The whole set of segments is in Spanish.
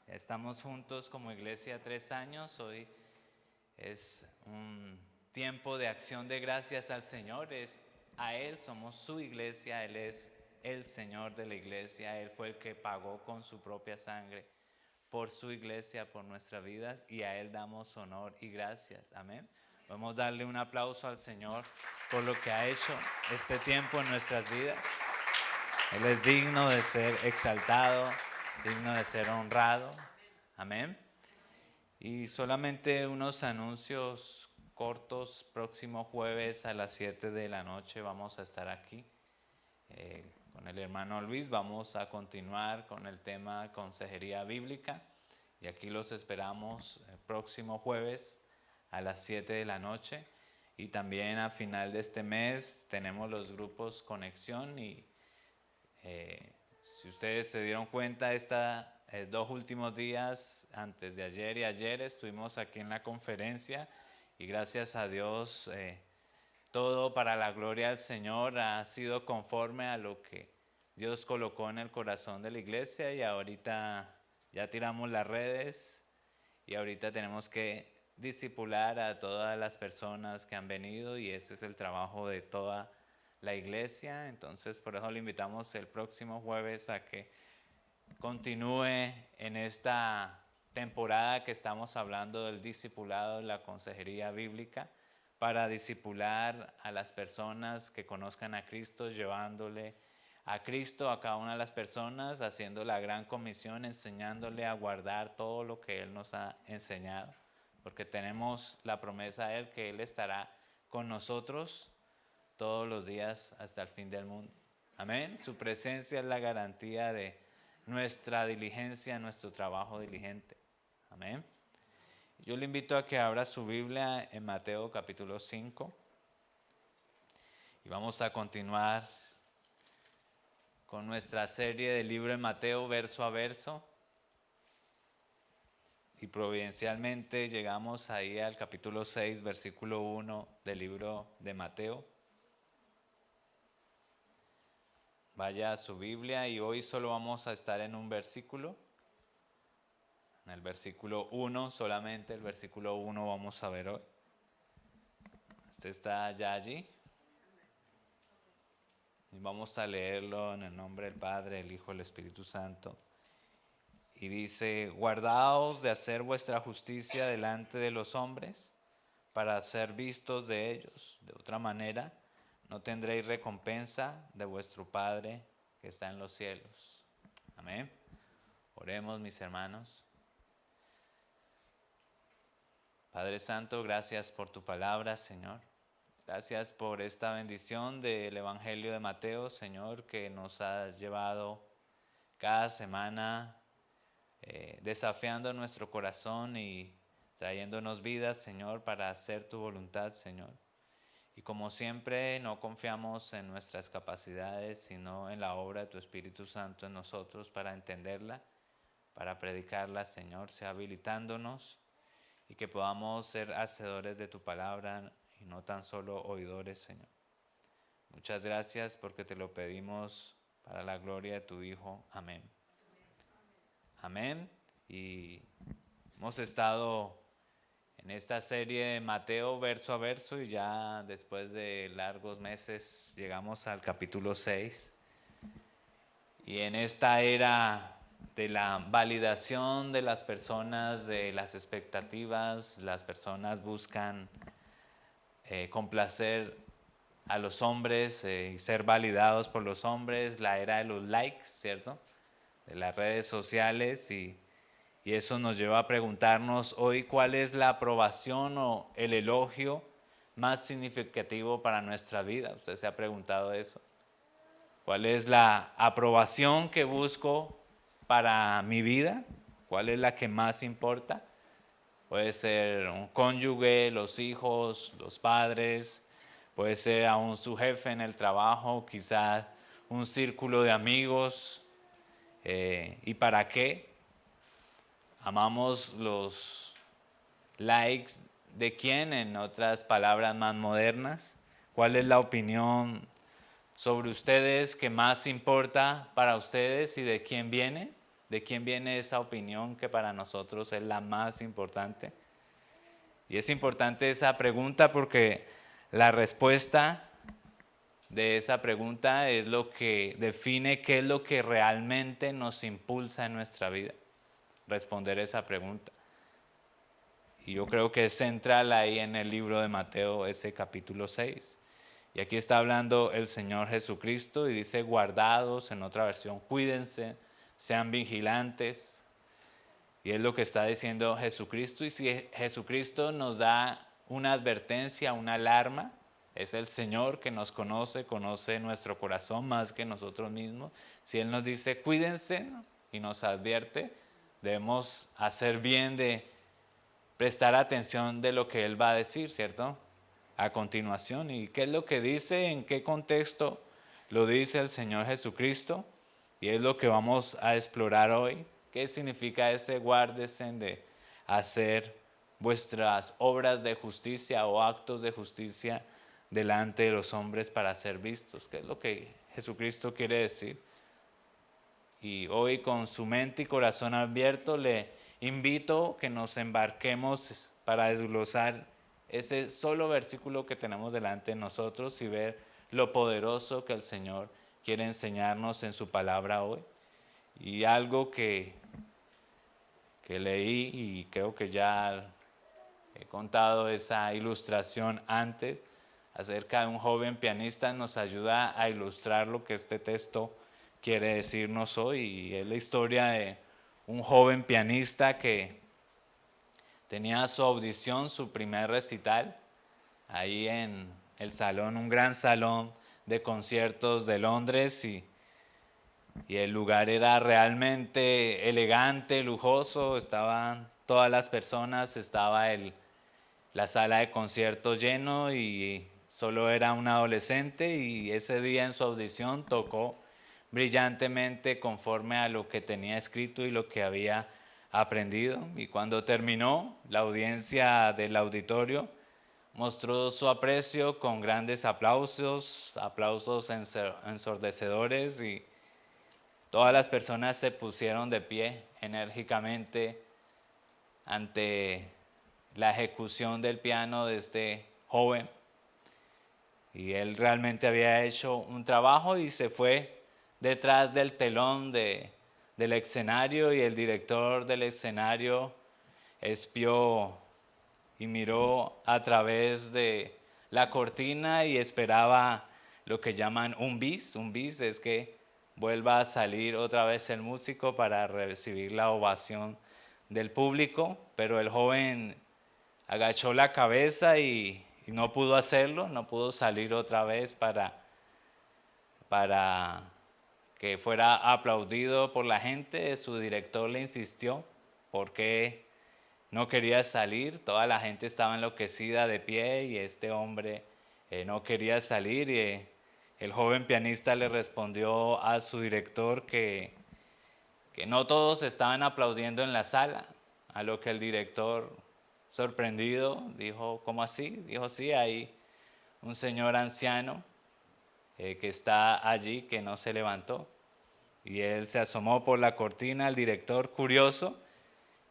Ya estamos juntos como iglesia 3 años. Hoy es un tiempo de acción de gracias al Señor. A Él somos su iglesia, Él es el Señor de la iglesia. Él fue el que pagó con su propia sangre por su iglesia, por nuestras vidas, y a Él damos honor y gracias. Amén. Vamos a darle un aplauso al Señor por lo que ha hecho este tiempo en nuestras vidas. Él es digno de ser exaltado, digno de ser honrado. Amén. Y solamente unos anuncios cortos. Próximo jueves a las 7 de la noche vamos a estar aquí con el hermano Luis. Vamos a continuar con el tema consejería bíblica. Y aquí los esperamos el próximo jueves a las 7 de la noche. Y también a final de este mes tenemos los grupos Conexión. Y si ustedes se dieron cuenta, estos 2 últimos días, antes de ayer y ayer, estuvimos aquí en la conferencia y gracias a Dios todo para la gloria del Señor ha sido conforme a lo que Dios colocó en el corazón de la iglesia, y ahorita ya tiramos las redes y ahorita tenemos que discipular a todas las personas que han venido, y ese es el trabajo de toda la iglesia. Entonces por eso le invitamos el próximo jueves a que continúe en esta temporada que estamos hablando del discipulado, la consejería bíblica, para discipular a las personas que conozcan a Cristo, llevándole a Cristo a cada una de las personas, haciendo la gran comisión, enseñándole a guardar todo lo que Él nos ha enseñado, porque tenemos la promesa de Él que Él estará con nosotros todos los días hasta el fin del mundo. Amén. Su presencia es la garantía de nuestra diligencia, nuestro trabajo diligente. Amén. Yo le invito a que abra su Biblia en Mateo capítulo 5 y vamos a continuar con nuestra serie del libro de Mateo verso a verso, y providencialmente llegamos ahí al capítulo 6 versículo 1 del libro de Mateo. Vaya a su Biblia y hoy solo vamos a estar en un versículo. En el versículo 1, solamente el versículo 1 vamos a ver hoy. Este está ya allí. Y vamos a leerlo en el nombre del Padre, el Hijo y el Espíritu Santo. Y dice: guardaos de hacer vuestra justicia delante de los hombres, para ser vistos de ellos. De otra manera, no tendréis recompensa de vuestro Padre que está en los cielos. Amén. Oremos, mis hermanos. Padre Santo, gracias por tu palabra, Señor. Gracias por esta bendición del Evangelio de Mateo, Señor, que nos has llevado cada semana desafiando nuestro corazón y trayéndonos vida, Señor, para hacer tu voluntad, Señor. Y como siempre, no confiamos en nuestras capacidades, sino en la obra de tu Espíritu Santo en nosotros para entenderla, para predicarla, Señor, sea habilitándonos y que podamos ser hacedores de tu palabra y no tan solo oidores, Señor. Muchas gracias porque te lo pedimos para la gloria de tu Hijo. Amén. Amén. Y hemos estado en esta serie de Mateo verso a verso y ya después de largos meses llegamos al capítulo 6. Y en esta era de la validación de las personas, de las expectativas, las personas buscan complacer a los hombres y ser validados por los hombres, la era de los likes, ¿cierto? De las redes sociales, y eso nos lleva a preguntarnos hoy cuál es la aprobación o el elogio más significativo para nuestra vida. ¿Usted se ha preguntado eso? ¿Cuál es la aprobación que busco para mi vida? ¿Cuál es la que más importa? Puede ser un cónyuge, los hijos, los padres, puede ser aún su jefe en el trabajo, quizás un círculo de amigos. ¿Y para qué? Amamos los likes de quién, en otras palabras más modernas. ¿Cuál es la opinión sobre ustedes que más importa para ustedes y de quién viene? ¿De quién viene esa opinión que para nosotros es la más importante? Y es importante esa pregunta porque la respuesta de esa pregunta es lo que define qué es lo que realmente nos impulsa en nuestra vida. Responder esa pregunta. Y yo creo que es central ahí en el libro de Mateo, ese capítulo 6. Y aquí está hablando el Señor Jesucristo y dice guardados, en otra versión, cuídense, sean vigilantes. Y es lo que está diciendo Jesucristo. Y si Jesucristo nos da una advertencia, una alarma, es el Señor que nos conoce, conoce nuestro corazón más que nosotros mismos. Si Él nos dice cuídense y nos advierte, debemos hacer bien de prestar atención de lo que Él va a decir, ¿cierto? A continuación. ¿Y qué es lo que dice? ¿En qué contexto lo dice el Señor Jesucristo? Y es lo que vamos a explorar hoy. ¿Qué significa ese guárdese de hacer vuestras obras de justicia o actos de justicia delante de los hombres para ser vistos? ¿Qué es lo que Jesucristo quiere decir? Y hoy con su mente y corazón abierto le invito que nos embarquemos para desglosar ese solo versículo que tenemos delante de nosotros y ver lo poderoso que el Señor quiere enseñarnos en su palabra hoy. Y algo que leí, y creo que ya he contado esa ilustración antes, acerca de un joven pianista, nos ayuda a ilustrar lo que este texto quiere decirnos hoy. Y es la historia de un joven pianista que tenía su audición, su primer recital, ahí en el salón, un gran salón de conciertos de Londres, y el lugar era realmente elegante, lujoso, estaban todas las personas, estaba la sala de conciertos lleno y solo era un adolescente, y ese día en su audición tocó brillantemente conforme a lo que tenía escrito y lo que había aprendido. Y cuando terminó, la audiencia del auditorio mostró su aprecio con grandes aplausos, aplausos ensordecedores, y todas las personas se pusieron de pie enérgicamente ante la ejecución del piano de este joven. Y él realmente había hecho un trabajo y se fue detrás del telón del escenario, y el director del escenario espió y miró a través de la cortina y esperaba lo que llaman un bis. Un bis es que vuelva a salir otra vez el músico para recibir la ovación del público, pero el joven agachó la cabeza y no pudo hacerlo, no pudo salir otra vez para que fuera aplaudido por la gente. Su director le insistió porque no quería salir, toda la gente estaba enloquecida de pie y este hombre no quería salir, y el joven pianista le respondió a su director que no todos estaban aplaudiendo en la sala, a lo que el director, sorprendido, dijo, ¿cómo así? Dijo, sí, hay un señor anciano que está allí, que no se levantó. Y él se asomó por la cortina, el director, curioso,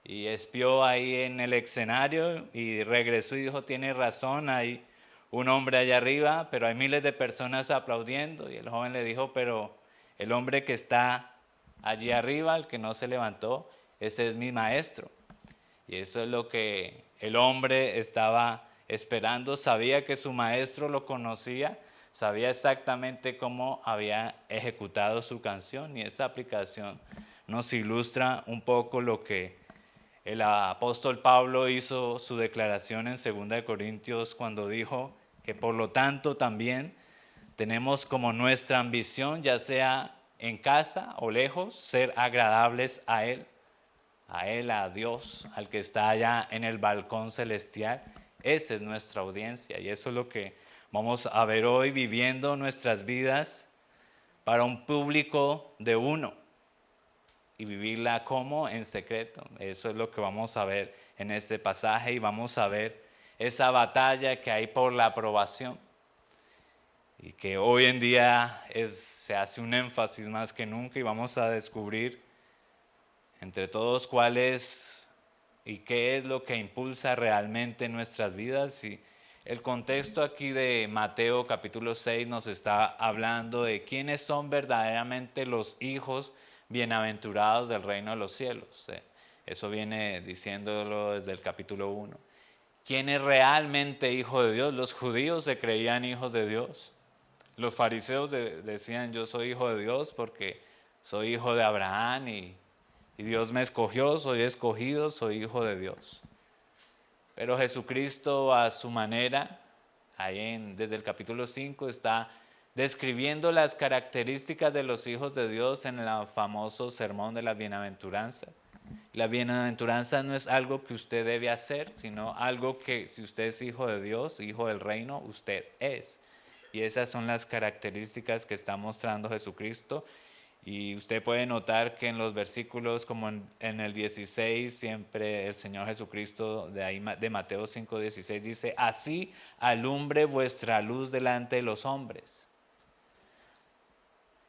y espió ahí en el escenario y regresó y dijo, tiene razón, hay un hombre allá arriba, pero hay miles de personas aplaudiendo. Y el joven le dijo, pero el hombre que está allí arriba, el que no se levantó, ese es mi maestro. Y eso es lo que el hombre estaba esperando. Sabía que su maestro lo conocía, sabía exactamente cómo había ejecutado su canción, y esa aplicación nos ilustra un poco lo que el apóstol Pablo hizo su declaración en 2 Corintios cuando dijo que por lo tanto también tenemos como nuestra ambición, ya sea en casa o lejos, ser agradables a Él, a Dios, al que está allá en el balcón celestial. Esa es nuestra audiencia, y eso es lo que vamos a ver hoy, viviendo nuestras vidas para un público de uno y vivirla como en secreto. Eso es lo que vamos a ver en este pasaje, y vamos a ver esa batalla que hay por la aprobación y que hoy en día se hace un énfasis más que nunca, y vamos a descubrir entre todos cuál es y qué es lo que impulsa realmente nuestras vidas. Y el contexto aquí de Mateo capítulo 6 nos está hablando de quiénes son verdaderamente los hijos bienaventurados del reino de los cielos. Eso viene diciéndolo desde el capítulo 1. ¿Quién es realmente hijo de Dios? Los judíos se creían hijos de Dios. Los fariseos decían, yo soy hijo de Dios porque soy hijo de Abraham y Dios me escogió, soy escogido, soy hijo de Dios. Pero Jesucristo a su manera, desde el capítulo 5, está describiendo las características de los hijos de Dios en el famoso sermón de la bienaventuranza. La bienaventuranza no es algo que usted debe hacer, sino algo que si usted es hijo de Dios, hijo del reino, usted es. Y esas son las características que está mostrando Jesucristo. Y usted puede notar que en los versículos como en el 16, siempre el Señor Jesucristo de Mateo 5:16 dice, así alumbre vuestra luz delante de los hombres,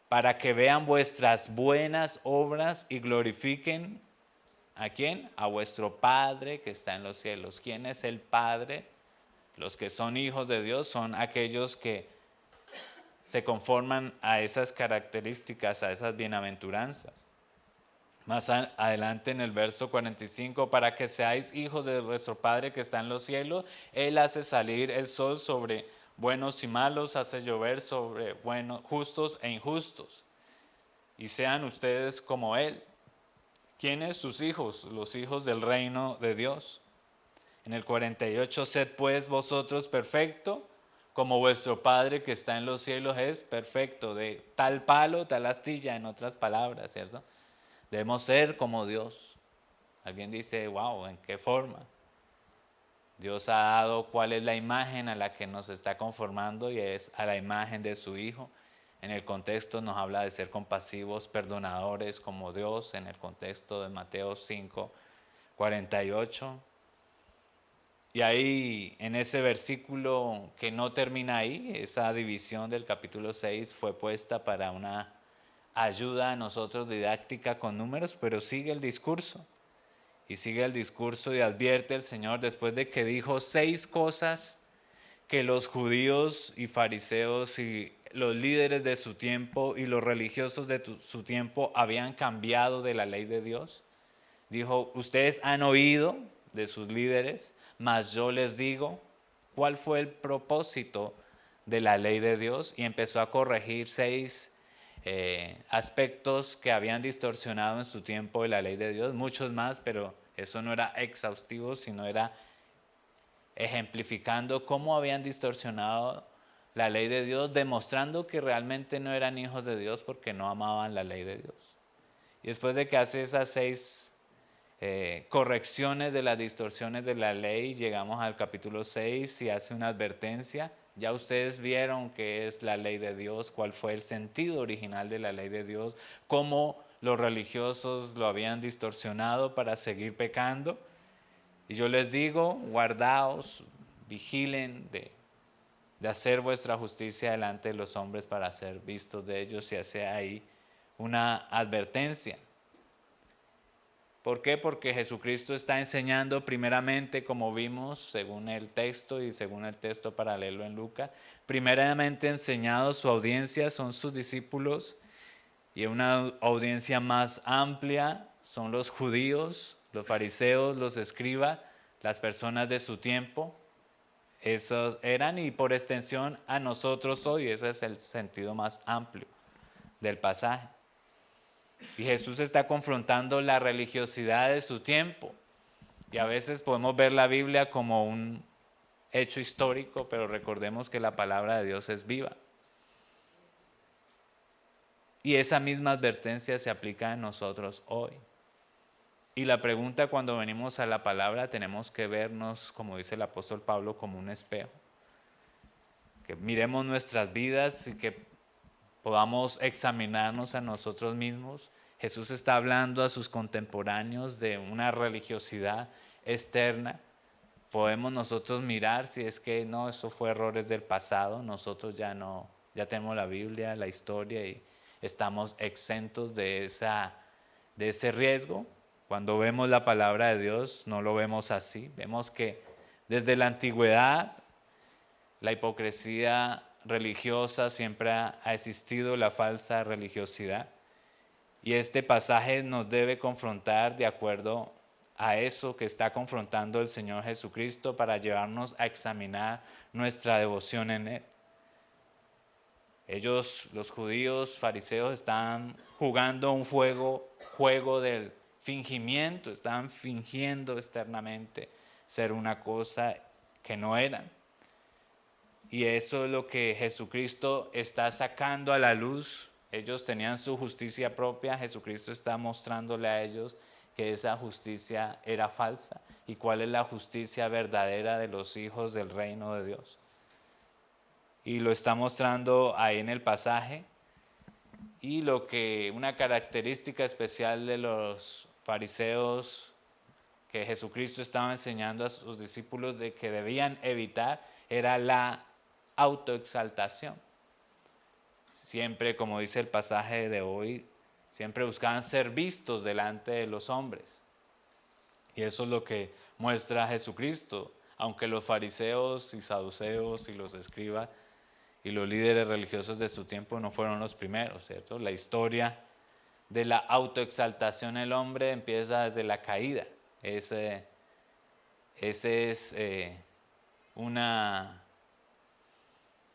para que vean vuestras buenas obras y glorifiquen ¿a quién? A vuestro Padre que está en los cielos. ¿Quién es el Padre? Los que son hijos de Dios son aquellos que se conforman a esas características, a esas bienaventuranzas. Más adelante en el verso 45, para que seáis hijos de vuestro Padre que está en los cielos, Él hace salir el sol sobre buenos y malos, hace llover sobre buenos, justos e injustos, y sean ustedes como Él. ¿Quiénes? Sus hijos, los hijos del reino de Dios. En el 48, sed pues vosotros perfectos, como vuestro Padre que está en los cielos es perfecto, de tal palo, tal astilla, en otras palabras, ¿cierto? Debemos ser como Dios. Alguien dice, wow, ¿en qué forma? Dios ha dado cuál es la imagen a la que nos está conformando y es a la imagen de su Hijo. En el contexto nos habla de ser compasivos, perdonadores como Dios, en el contexto de Mateo 5, 48. Y ahí, en ese versículo que no termina ahí, esa división del capítulo 6 fue puesta para una ayuda a nosotros didáctica con números, pero sigue el discurso. Y sigue el discurso y advierte el Señor después de que dijo 6 cosas que los judíos y fariseos y los líderes de su tiempo y los religiosos de su tiempo habían cambiado de la ley de Dios. Dijo, ustedes han oído de sus líderes, mas yo les digo, ¿cuál fue el propósito de la ley de Dios? Y empezó a corregir 6 aspectos que habían distorsionado en su tiempo de la ley de Dios, muchos más, pero eso no era exhaustivo, sino era ejemplificando cómo habían distorsionado la ley de Dios, demostrando que realmente no eran hijos de Dios porque no amaban la ley de Dios. Y después de que hace esas 6 correcciones de las distorsiones de la ley, llegamos al capítulo 6 y hace una advertencia. Ya ustedes vieron qué es la ley de Dios, cuál fue el sentido original de la ley de Dios, cómo los religiosos lo habían distorsionado para seguir pecando. Y yo les digo, guardaos, vigilen de hacer vuestra justicia delante de los hombres para ser vistos de ellos, y hace ahí una advertencia. ¿Por qué? Porque Jesucristo está enseñando primeramente, como vimos según el texto y según el texto paralelo en Lucas, primeramente enseñado su audiencia son sus discípulos, y una audiencia más amplia son los judíos, los fariseos, los escribas, las personas de su tiempo. Esos eran, y por extensión a nosotros hoy. Ese es el sentido más amplio del pasaje. Y Jesús está confrontando la religiosidad de su tiempo. Y a veces podemos ver la Biblia como un hecho histórico, pero recordemos que la palabra de Dios es viva. Y esa misma advertencia se aplica a nosotros hoy. Y la pregunta cuando venimos a la palabra, tenemos que vernos, como dice el apóstol Pablo, como un espejo. Que miremos nuestras vidas y que podamos examinarnos a nosotros mismos. Jesús está hablando a sus contemporáneos de una religiosidad externa. Podemos nosotros mirar si es que no, eso fue errores del pasado. Nosotros ya no, ya tenemos la Biblia, la historia, y estamos exentos de ese riesgo. Cuando vemos la palabra de Dios, no lo vemos así. Vemos que desde la antigüedad, la hipocresía religiosa siempre ha existido, la falsa religiosidad. Y este pasaje nos debe confrontar de acuerdo a eso que está confrontando el Señor Jesucristo para llevarnos a examinar nuestra devoción en Él. Ellos, los judíos, fariseos, estaban jugando un juego del fingimiento, estaban fingiendo externamente ser una cosa que no eran. Y eso es lo que Jesucristo está sacando a la luz. Ellos tenían su justicia propia, Jesucristo está mostrándole a ellos que esa justicia era falsa y cuál es la justicia verdadera de los hijos del reino de Dios. Y lo está mostrando ahí en el pasaje. Y una característica especial de los fariseos que Jesucristo estaba enseñando a sus discípulos de que debían evitar era la autoexaltación. Siempre, como dice el pasaje de hoy, siempre buscaban ser vistos delante de los hombres. Y eso es lo que muestra Jesucristo, aunque los fariseos y saduceos y los escribas y los líderes religiosos de su tiempo no fueron los primeros, ¿cierto? La historia de la autoexaltación del hombre empieza desde la caída. Ese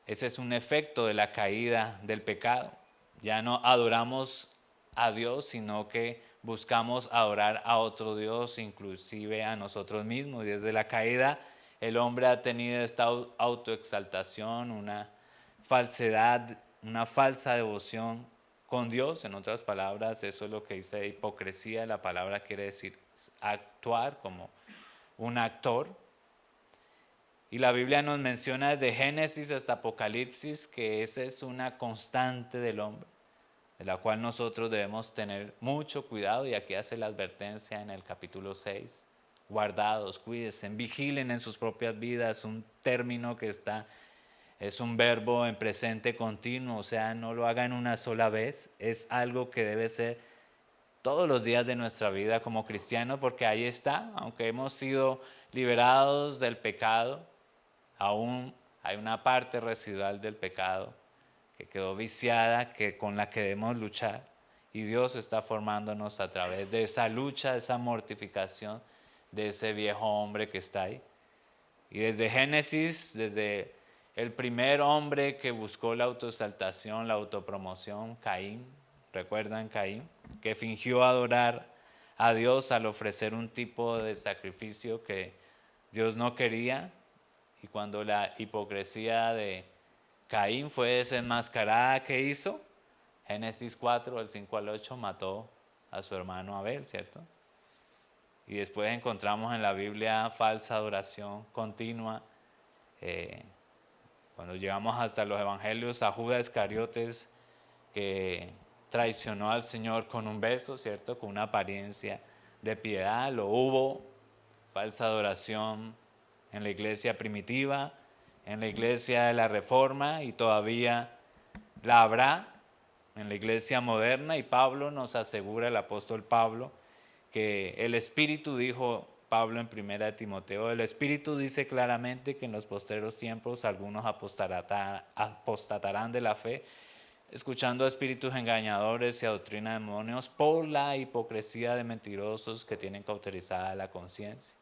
es un efecto de la caída del pecado. Ya no adoramos a Dios, sino que buscamos adorar a otro Dios, inclusive a nosotros mismos. Y desde la caída el hombre ha tenido esta autoexaltación, una falsedad, una falsa devoción con Dios. En otras palabras, eso es lo que dice hipocresía. La palabra quiere decir actuar como un actor. Y la Biblia nos menciona desde Génesis hasta Apocalipsis que esa es una constante del hombre, de la cual nosotros debemos tener mucho cuidado. Y aquí hace la advertencia en el capítulo 6. Guardados, cuídense, vigilen en sus propias vidas, un término que es un verbo en presente continuo, o sea, no lo hagan una sola vez, es algo que debe ser todos los días de nuestra vida como cristianos, porque ahí está, aunque hemos sido liberados del pecado, aún hay una parte residual del pecado que quedó viciada, con la que debemos luchar, y Dios está formándonos a través de esa lucha, de esa mortificación, de ese viejo hombre que está ahí. Y desde Génesis, desde el primer hombre que buscó la autoexaltación, la autopromoción, Caín, ¿recuerdan Caín? Que fingió adorar a Dios al ofrecer un tipo de sacrificio que Dios no quería. Y cuando la hipocresía de Caín fue desenmascarada, ¿qué hizo? Génesis 4, del 5 al 8, mató a su hermano Abel, ¿cierto? Y después encontramos en la Biblia falsa adoración continua. Cuando llegamos hasta los evangelios, a Judas Iscariotes, que traicionó al Señor con un beso, ¿cierto? Con una apariencia de piedad, lo hubo. Falsa adoración en la iglesia primitiva, en la iglesia de la Reforma, y todavía la habrá en la iglesia moderna. Y Pablo nos asegura, el apóstol Pablo, que el Espíritu, dijo Pablo en 1 Timoteo, el Espíritu dice claramente que en los postreros tiempos algunos apostatarán de la fe, escuchando a espíritus engañadores y a doctrina de demonios, por la hipocresía de mentirosos que tienen cauterizada la conciencia.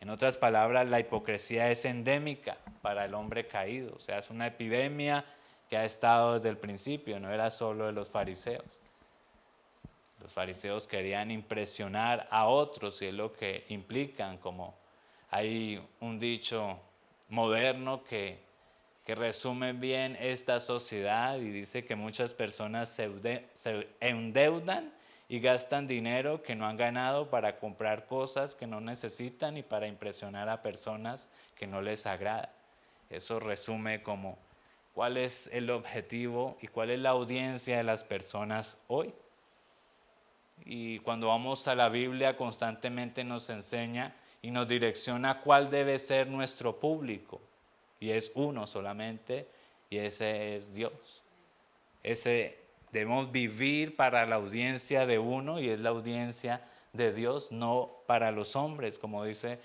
En otras palabras, la hipocresía es endémica para el hombre caído, o sea, es una epidemia que ha estado desde el principio, no era solo de los fariseos. Los fariseos querían impresionar a otros, y es lo que implican, como hay un dicho moderno que resume bien esta sociedad, y dice que muchas personas se endeudan y gastan dinero que no han ganado para comprar cosas que no necesitan y para impresionar a personas que no les agrada. Eso resume como cuál es el objetivo y cuál es la audiencia de las personas hoy. Y cuando vamos a la Biblia, constantemente nos enseña y nos direcciona cuál debe ser nuestro público. Y es uno solamente, y ese es Dios. Debemos vivir para la audiencia de uno, y es la audiencia de Dios, no para los hombres, como dice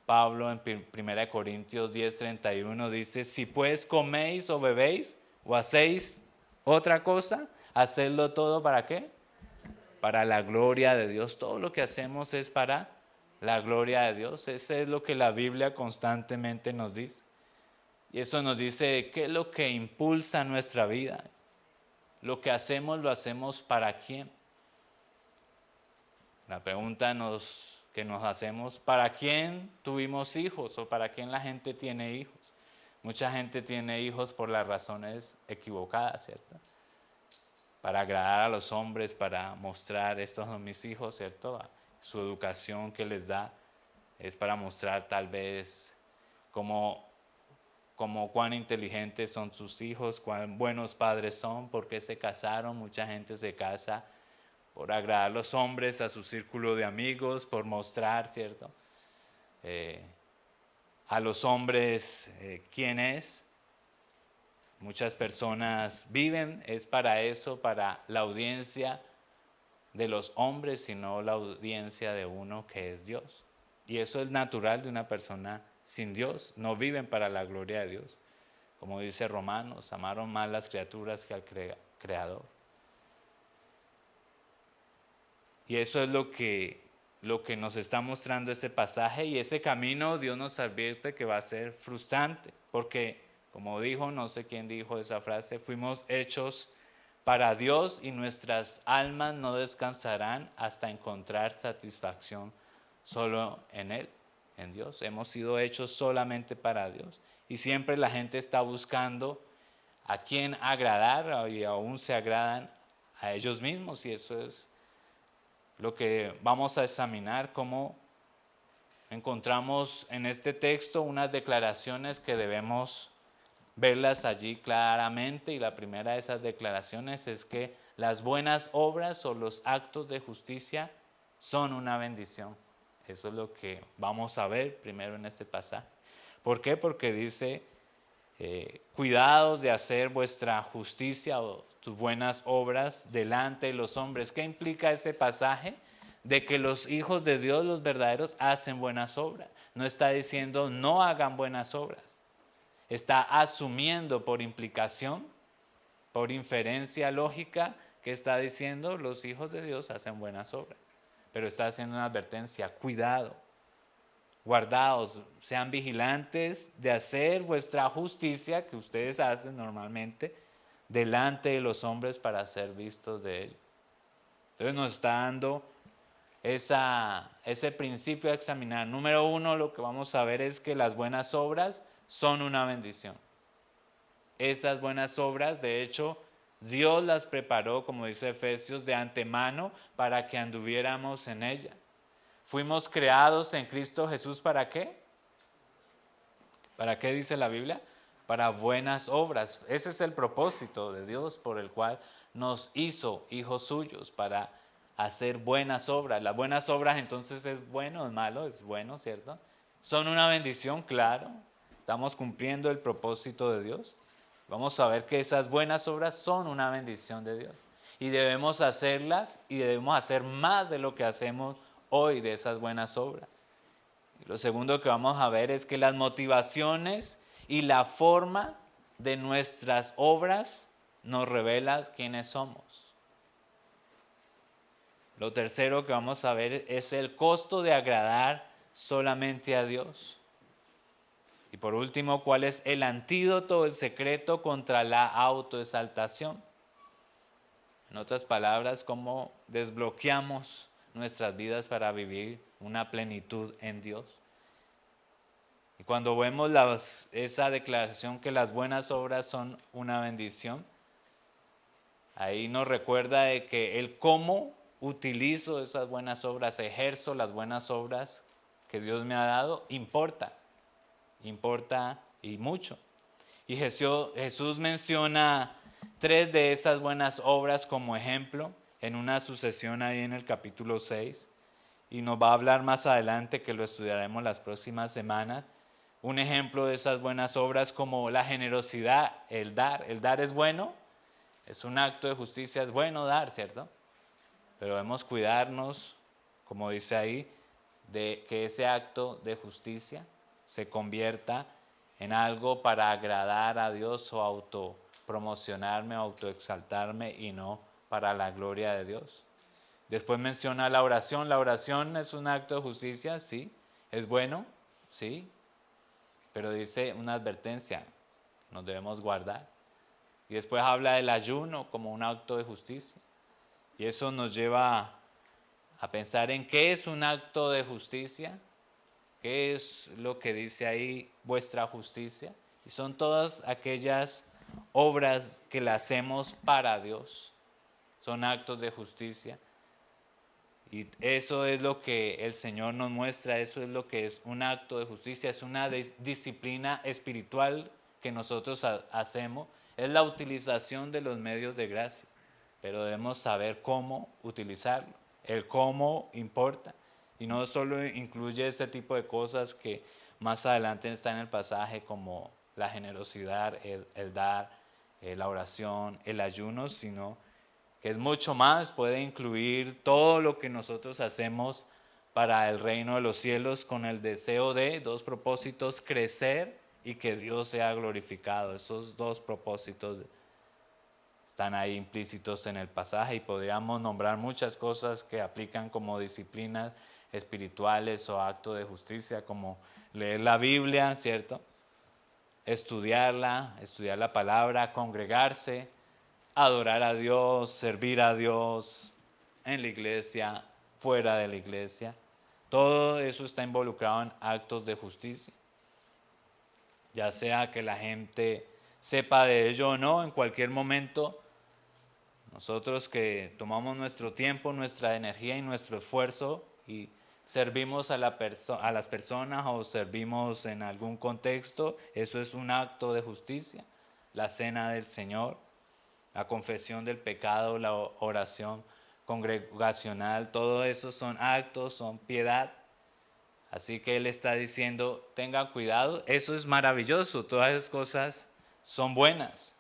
Pablo en 1 Corintios 10:31, dice, si pues coméis o bebéis o hacéis otra cosa, hacedlo todo ¿para qué? Para la gloria de Dios. Todo lo que hacemos es para la gloria de Dios. Eso es lo que la Biblia constantemente nos dice. Y eso nos dice qué es lo que impulsa nuestra vida. Lo que hacemos, lo hacemos ¿para quién? La pregunta que nos hacemos, ¿para quién tuvimos hijos o para quién la gente tiene hijos? Mucha gente tiene hijos por las razones equivocadas, ¿cierto? Para agradar a los hombres, para mostrar, estos son mis hijos, ¿cierto? Su educación que les da es para mostrar tal vez cómo cuán inteligentes son sus hijos, cuán buenos padres son, por qué se casaron. Mucha gente se casa por agradar a los hombres, a su círculo de amigos, por mostrar, ¿cierto? A los hombres quién es. Muchas personas viven, es para eso, para la audiencia de los hombres, sino la audiencia de uno que es Dios. Y eso es natural de una persona sin Dios, no viven para la gloria de Dios. Como dice Romanos, amaron más las criaturas que al Creador. Y eso es lo que nos está mostrando este pasaje, y ese camino Dios nos advierte que va a ser frustrante, porque como dijo, no sé quién dijo esa frase, fuimos hechos para Dios y nuestras almas no descansarán hasta encontrar satisfacción solo en Él, en Dios. Hemos sido hechos solamente para Dios. Y siempre la gente está buscando a quién agradar, y aún se agradan a ellos mismos, y eso es lo que vamos a examinar, cómo encontramos en este texto unas declaraciones que debemos verlas allí claramente. Y la primera de esas declaraciones es que las buenas obras o los actos de justicia son una bendición. Eso es lo que vamos a ver primero en este pasaje. ¿Por qué? Porque dice, cuidados de hacer vuestra justicia o tus buenas obras delante de los hombres. ¿Qué implica ese pasaje? De que los hijos de Dios, los verdaderos, hacen buenas obras. No está diciendo no hagan buenas obras. Está asumiendo por implicación, por inferencia lógica, que está diciendo los hijos de Dios hacen buenas obras. Pero está haciendo una advertencia, cuidado, guardaos, sean vigilantes de hacer vuestra justicia que ustedes hacen normalmente delante de los hombres para ser vistos de Él. Entonces nos está dando ese principio a examinar. Número uno, lo que vamos a ver es que las buenas obras son una bendición. Esas buenas obras, de hecho, Dios las preparó, como dice Efesios, de antemano para que anduviéramos en ella. Fuimos creados en Cristo Jesús, ¿para qué? ¿Para qué dice la Biblia? Para buenas obras. Ese es el propósito de Dios por el cual nos hizo hijos suyos, para hacer buenas obras. Las buenas obras entonces es bueno, es malo, es bueno, ¿cierto? Son una bendición, claro. Estamos cumpliendo el propósito de Dios. Vamos a ver que esas buenas obras son una bendición de Dios. Y debemos hacerlas, y debemos hacer más de lo que hacemos hoy de esas buenas obras. Y lo segundo que vamos a ver es que las motivaciones y la forma de nuestras obras nos revelan quiénes somos. Lo tercero que vamos a ver es el costo de agradar solamente a Dios. Y por último, ¿cuál es el antídoto, el secreto contra la autoexaltación? En otras palabras, ¿cómo desbloqueamos nuestras vidas para vivir una plenitud en Dios? Y cuando vemos esa declaración que las buenas obras son una bendición, ahí nos recuerda de que el cómo utilizo esas buenas obras, ejerzo las buenas obras que Dios me ha dado, importa y mucho. Y Jesús menciona 3 de esas buenas obras como ejemplo en una sucesión ahí en el capítulo 6, y nos va a hablar más adelante, que lo estudiaremos las próximas semanas, un ejemplo de esas buenas obras como la generosidad, el dar. El dar es bueno, es un acto de justicia, es bueno dar, ¿cierto? Pero debemos cuidarnos como dice ahí, de que ese acto de justicia se convierta en algo para agradar a Dios o autopromocionarme, autoexaltarme y no para la gloria de Dios. Después menciona la oración. La oración es un acto de justicia, sí. Es bueno, sí. Pero dice una advertencia, nos debemos guardar. Y después habla del ayuno como un acto de justicia. Y eso nos lleva a pensar en qué es un acto de justicia, qué es lo que dice ahí vuestra justicia. Y son todas aquellas obras que le hacemos para Dios. Son actos de justicia. Y eso es lo que el Señor nos muestra, eso es lo que es un acto de justicia, es una disciplina espiritual que nosotros hacemos, es la utilización de los medios de gracia, pero debemos saber cómo utilizarlo, el cómo importa, y no solo incluye este tipo de cosas que más adelante está en el pasaje como la generosidad, el dar, la oración, el ayuno, sino que es mucho más, puede incluir todo lo que nosotros hacemos para el reino de los cielos con el deseo de dos propósitos, crecer y que Dios sea glorificado. Esos dos propósitos están ahí implícitos en el pasaje y podríamos nombrar muchas cosas que aplican como disciplinas espirituales o actos de justicia, como leer la Biblia, ¿cierto? Estudiarla, estudiar la palabra, congregarse, adorar a Dios, servir a Dios en la iglesia, fuera de la iglesia. Todo eso está involucrado en actos de justicia. Ya sea que la gente sepa de ello o no, en cualquier momento, nosotros que tomamos nuestro tiempo, nuestra energía y nuestro esfuerzo y servimos a las personas o servimos en algún contexto, eso es un acto de justicia. La cena del Señor, la confesión del pecado, la oración congregacional, todo eso son actos, son piedad. Así que Él está diciendo, tenga cuidado, eso es maravilloso, todas esas cosas son buenas.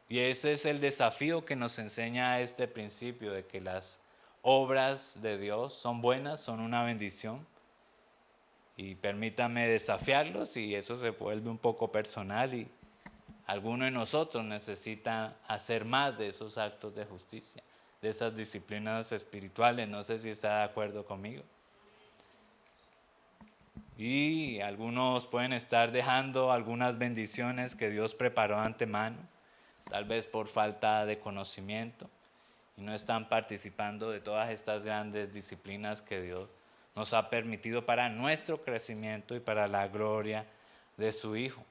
Y ese es el desafío que nos enseña este principio de que las obras de Dios son buenas, son una bendición. Y permítame desafiarlos y eso se vuelve un poco personal y alguno de nosotros necesita hacer más de esos actos de justicia, de esas disciplinas espirituales. No sé si está de acuerdo conmigo. Y algunos pueden estar dejando algunas bendiciones que Dios preparó de antemano, tal vez por falta de conocimiento, y no están participando de todas estas grandes disciplinas que Dios nos ha permitido para nuestro crecimiento y para la gloria de su Hijo.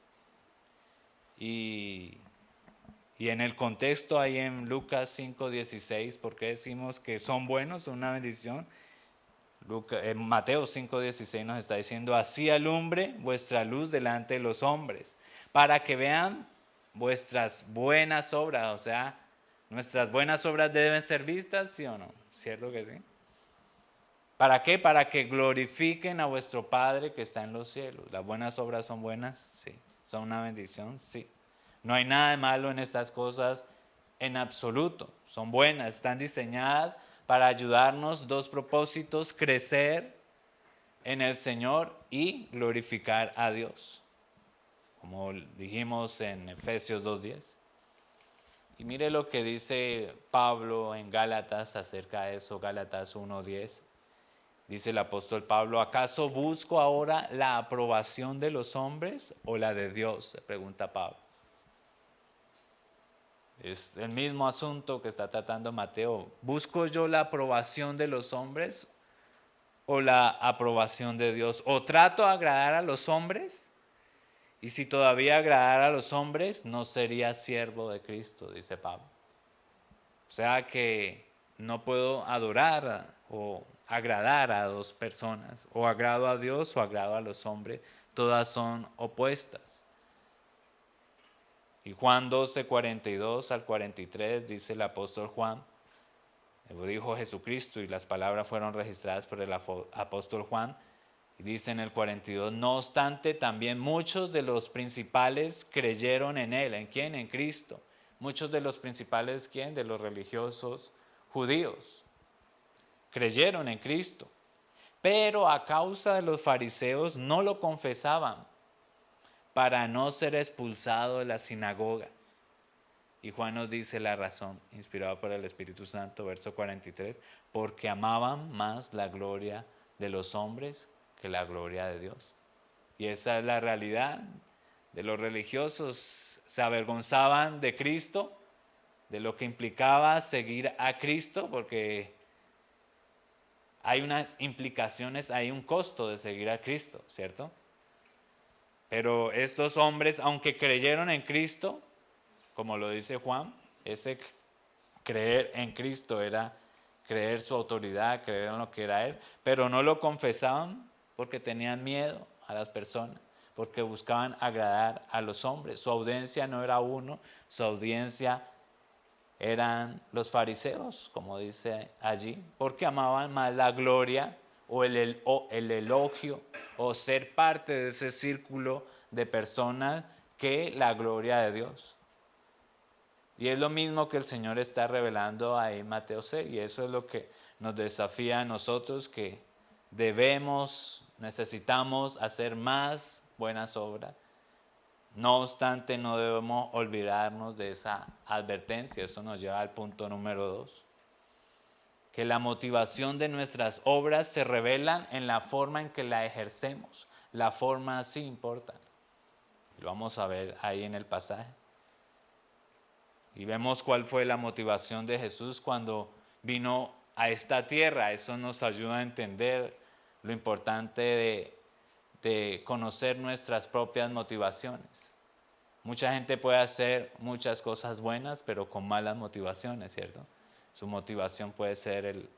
Y en el contexto ahí en Lucas 5:16, ¿por qué decimos que son buenos, son una bendición? Mateo 5:16 nos está diciendo, así alumbre vuestra luz delante de los hombres, para que vean vuestras buenas obras. O sea, nuestras buenas obras deben ser vistas, ¿sí o no? ¿Cierto que sí? ¿Para qué? Para que glorifiquen a vuestro Padre que está en los cielos. ¿Las buenas obras son buenas? Sí. ¿Son una bendición? Sí. No hay nada de malo en estas cosas en absoluto. Son buenas, están diseñadas para ayudarnos, dos propósitos, crecer en el Señor y glorificar a Dios, como dijimos en Efesios 2:10. Y mire lo que dice Pablo en Gálatas acerca de eso, Gálatas 1:10. Dice el apóstol Pablo, ¿acaso busco ahora la aprobación de los hombres o la de Dios? Se pregunta Pablo. Es el mismo asunto que está tratando Mateo. ¿Busco yo la aprobación de los hombres o la aprobación de Dios? ¿O trato de agradar a los hombres? Y si todavía agradara a los hombres, no sería siervo de Cristo, dice Pablo. O sea que no puedo adorar o agradar a dos personas. O agrado a Dios o agrado a los hombres. Todas son opuestas. Y Juan 12:42 al 43 dice el apóstol Juan, lo dijo Jesucristo y las palabras fueron registradas por el apóstol Juan, y dice en el 42, no obstante también muchos de los principales creyeron en él. ¿En quién? En Cristo. Muchos de los principales, ¿quién? De los religiosos judíos. creyeron en Cristo, pero a causa de los fariseos no lo confesaban para no ser expulsado de las sinagogas. Y Juan nos dice la razón, inspirado por el Espíritu Santo, verso 43, porque amaban más la gloria de los hombres que la gloria de Dios. Y esa es la realidad de los religiosos. Se avergonzaban de Cristo, de lo que implicaba seguir a Cristo, porque hay unas implicaciones, hay un costo de seguir a Cristo, ¿cierto? Pero estos hombres, aunque creyeron en Cristo, como lo dice Juan, ese creer en Cristo era creer su autoridad, creer en lo que era Él, pero no lo confesaban porque tenían miedo a las personas, porque buscaban agradar a los hombres. Su audiencia no era uno, su audiencia eran los fariseos, como dice allí, porque amaban más la gloria o el elogio o ser parte de ese círculo de personas que la gloria de Dios. Y es lo mismo que el Señor está revelando ahí en Mateo 6, y eso es lo que nos desafía a nosotros, que necesitamos hacer más buenas obras. No obstante, no debemos olvidarnos de esa advertencia. Eso nos lleva al punto número 2. Que la motivación de nuestras obras se revela en la forma en que la ejercemos. La forma sí importa. Lo vamos a ver ahí en el pasaje. Y vemos cuál fue la motivación de Jesús cuando vino a esta tierra. Eso nos ayuda a entender lo importante de conocer nuestras propias motivaciones. Mucha gente puede hacer muchas cosas buenas, pero con malas motivaciones, ¿cierto? Su motivación puede ser el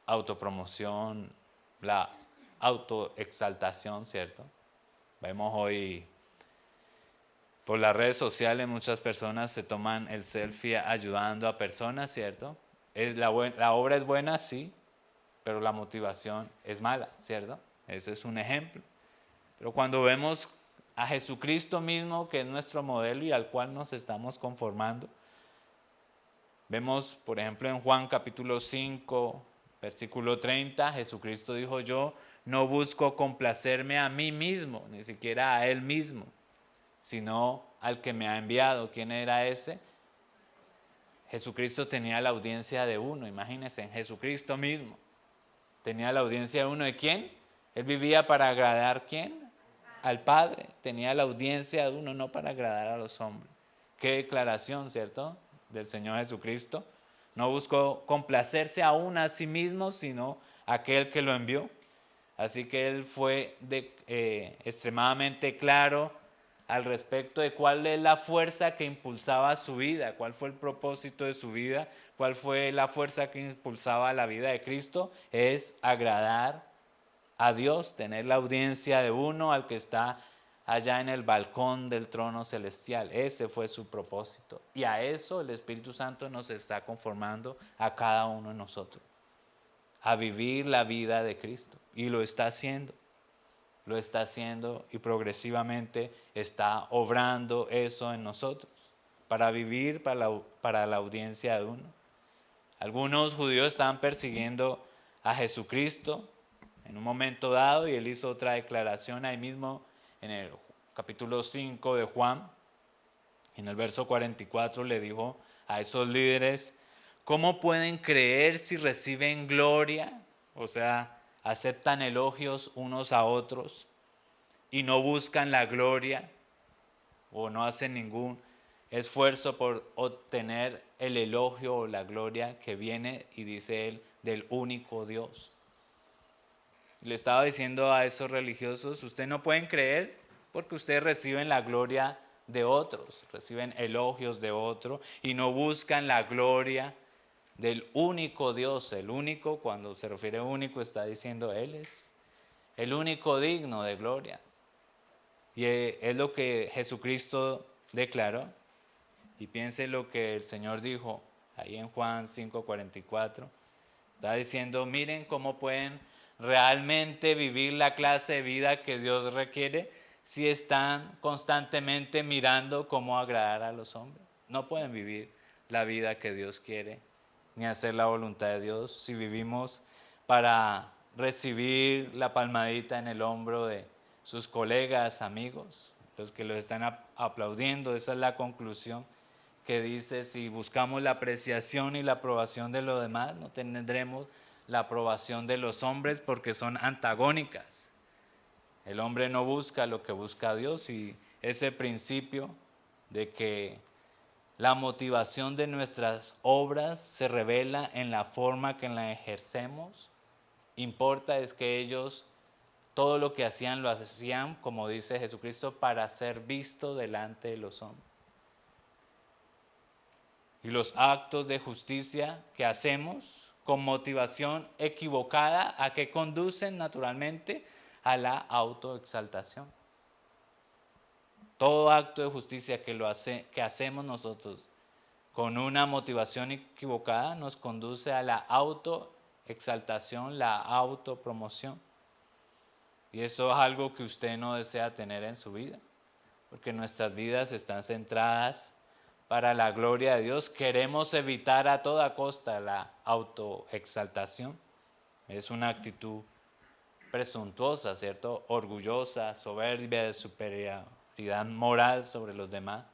autopromoción, la autoexaltación, ¿cierto? Vemos hoy por las redes sociales muchas personas se toman el selfie ayudando a personas, ¿cierto? La obra es buena, sí, pero la motivación es mala, ¿cierto? Ese es un ejemplo. Pero cuando vemos a Jesucristo mismo, que es nuestro modelo y al cual nos estamos conformando, vemos, por ejemplo, en Juan capítulo 5, versículo 30, Jesucristo dijo: yo no busco complacerme a mí mismo, ni siquiera a Él mismo, sino al que me ha enviado. ¿Quién era ese? Jesucristo tenía la audiencia de uno, imagínense, en Jesucristo mismo. Tenía la audiencia de uno. ¿De quién? Él vivía para agradar, ¿quién? Al Padre. Tenía la audiencia de uno, no para agradar a los hombres. Qué declaración, ¿cierto?, del Señor Jesucristo. No buscó complacerse aún a sí mismo, sino aquel que lo envió. Así que Él fue extremadamente claro al respecto de cuál es la fuerza que impulsaba su vida, cuál fue el propósito de su vida, cuál fue la fuerza que impulsaba la vida de Cristo. Es agradar a Dios, tener la audiencia de uno al que está allá en el balcón del trono celestial. Ese fue su propósito. Y a eso el Espíritu Santo nos está conformando a cada uno de nosotros, a vivir la vida de Cristo. Y lo está haciendo. Lo está haciendo y progresivamente está obrando eso en nosotros, para vivir para la audiencia de uno. Algunos judíos estaban persiguiendo a Jesucristo en un momento dado, y Él hizo otra declaración ahí mismo en el capítulo 5 de Juan. En el verso 44 le dijo a esos líderes: ¿cómo pueden creer si reciben gloria? O sea, aceptan elogios unos a otros y no buscan la gloria, o no hacen ningún esfuerzo por obtener el elogio o la gloria que viene, y dice él, del único Dios. Le estaba diciendo a esos religiosos: ustedes no pueden creer porque ustedes reciben la gloria de otros, reciben elogios de otros y no buscan la gloria del único Dios. El único, cuando se refiere a único, está diciendo Él es el único digno de gloria. Y es lo que Jesucristo declaró. Y piense lo que el Señor dijo ahí en Juan 5:44. Está diciendo: miren cómo pueden realmente vivir la clase de vida que Dios requiere si están constantemente mirando cómo agradar a los hombres. No pueden vivir la vida que Dios quiere, ni hacer la voluntad de Dios, si vivimos para recibir la palmadita en el hombro de sus colegas, amigos, los que lo están aplaudiendo. Esa es la conclusión que dice: si buscamos la apreciación y la aprobación de los demás, no tendremos la aprobación de los hombres, porque son antagónicas. El hombre no busca lo que busca Dios, y ese principio de que la motivación de nuestras obras se revela en la forma que la ejercemos. Importa es que ellos todo lo que hacían lo hacían, como dice Jesucristo, para ser visto delante de los hombres. Y los actos de justicia que hacemos con motivación equivocada, ¿a qué conducen? Naturalmente a la autoexaltación. Todo acto de justicia que hacemos nosotros con una motivación equivocada nos conduce a la autoexaltación, la autopromoción. Y eso es algo que usted no desea tener en su vida, porque nuestras vidas están centradas para la gloria de Dios. Queremos evitar a toda costa la autoexaltación. Es una actitud presuntuosa, ¿cierto? Orgullosa, soberbia, de superioridad moral sobre los demás.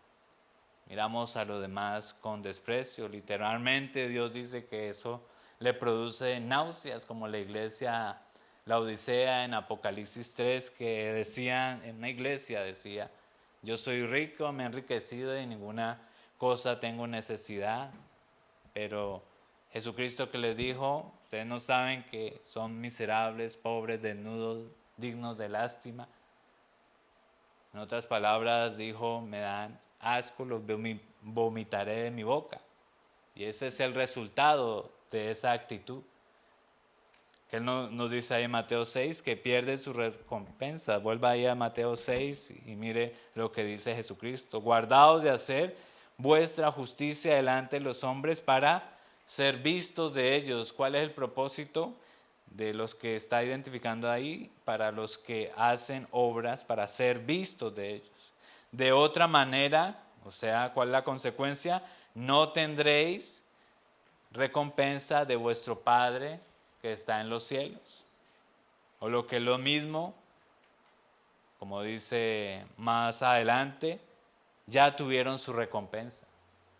Miramos a los demás con desprecio. Literalmente Dios dice que eso le produce náuseas, como la iglesia Laodicea en Apocalipsis 3, que decían, en una iglesia decía: yo soy rico, me he enriquecido y ninguna cosa tengo necesidad. Pero Jesucristo, que les dijo: ustedes no saben que son miserables, pobres, desnudos, dignos de lástima. En otras palabras dijo: me dan asco, los vomitaré de mi boca. Y ese es el resultado de esa actitud. Que Él nos dice ahí en Mateo 6 que pierde su recompensa. Vuelva ahí a Mateo 6 y mire lo que dice Jesucristo: guardaos de hacer vuestra justicia delante de los hombres para ser vistos de ellos. ¿Cuál es el propósito de los que está identificando ahí? Para los que hacen obras, para ser vistos de ellos. De otra manera, o sea, ¿cuál es la consecuencia? No tendréis recompensa de vuestro Padre que está en los cielos. O lo que es lo mismo, como dice más adelante, ya tuvieron su recompensa.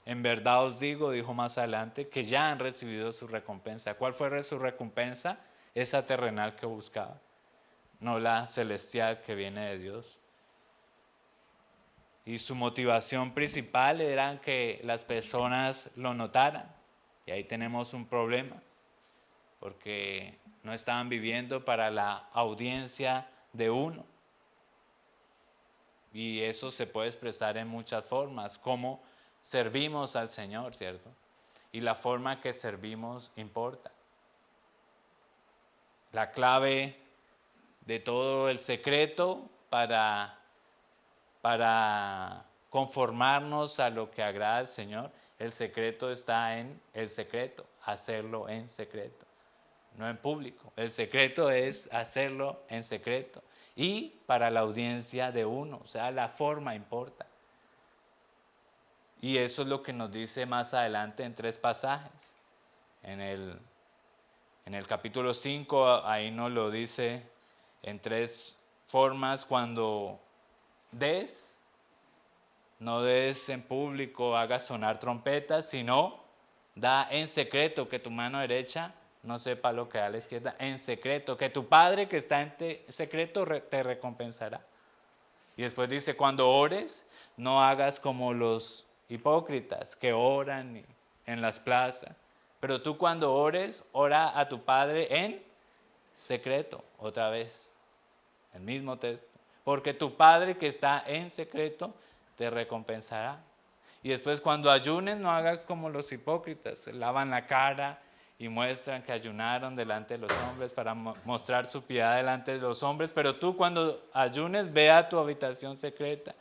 En verdad os digo, dijo más adelante, que ya han recibido su recompensa. ¿Cuál fue su recompensa? Esa terrenal que buscaba, no la celestial que viene de Dios. Y su motivación principal era que las personas lo notaran. Y ahí tenemos un problema, porque no estaban viviendo para la audiencia de uno. Y eso se puede expresar en muchas formas, como servimos al Señor, ¿cierto? Y la forma que servimos importa. La clave de todo el secreto para conformarnos a lo que agrada al Señor, el secreto está en el secreto, hacerlo en secreto, no en público. El secreto es hacerlo en secreto y para la audiencia de uno, o sea, la forma importa. Y eso es lo que nos dice más adelante en 3 pasajes. En el capítulo 5, ahí nos lo dice en 3 formas: cuando des, no des en público, hagas sonar trompetas, sino da en secreto, que tu mano derecha no sepa lo que da la izquierda, en secreto, que tu Padre que está en secreto te recompensará. Y después dice: cuando ores, no hagas como los hipócritas que oran en las plazas, pero tú cuando ores, ora a tu Padre en secreto. Otra vez, el mismo texto: porque tu Padre que está en secreto te recompensará. Y después, cuando ayunes, no hagas como los hipócritas, se lavan la cara y muestran que ayunaron delante de los hombres para mostrar su piedad delante de los hombres. Pero tú, cuando ayunes, ve a tu habitación secreta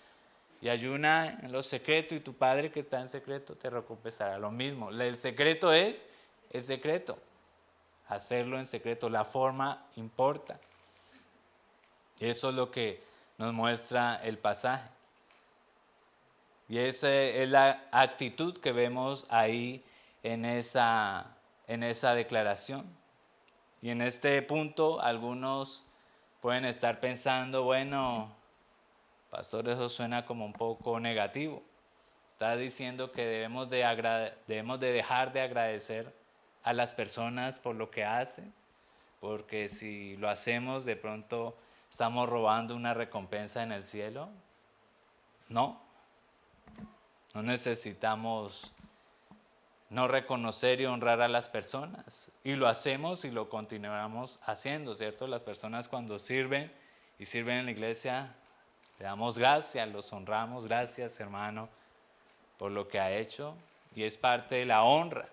y ayuna en lo secreto, y tu Padre que está en secreto te recompensará. Lo mismo, el secreto es el secreto, hacerlo en secreto, la forma importa. Eso es lo que nos muestra el pasaje. Y esa es la actitud que vemos ahí en esa declaración. Y en este punto algunos pueden estar pensando, bueno, pastor, eso suena como un poco negativo. Está diciendo que debemos de dejar de agradecer a las personas por lo que hacen, porque si lo hacemos de pronto estamos robando una recompensa en el cielo. No necesitamos no reconocer y honrar a las personas. Y lo hacemos y lo continuamos haciendo, ¿cierto? Las personas cuando sirven y sirven en la iglesia, le damos gracias, los honramos, gracias hermano por lo que ha hecho, y es parte de la honra.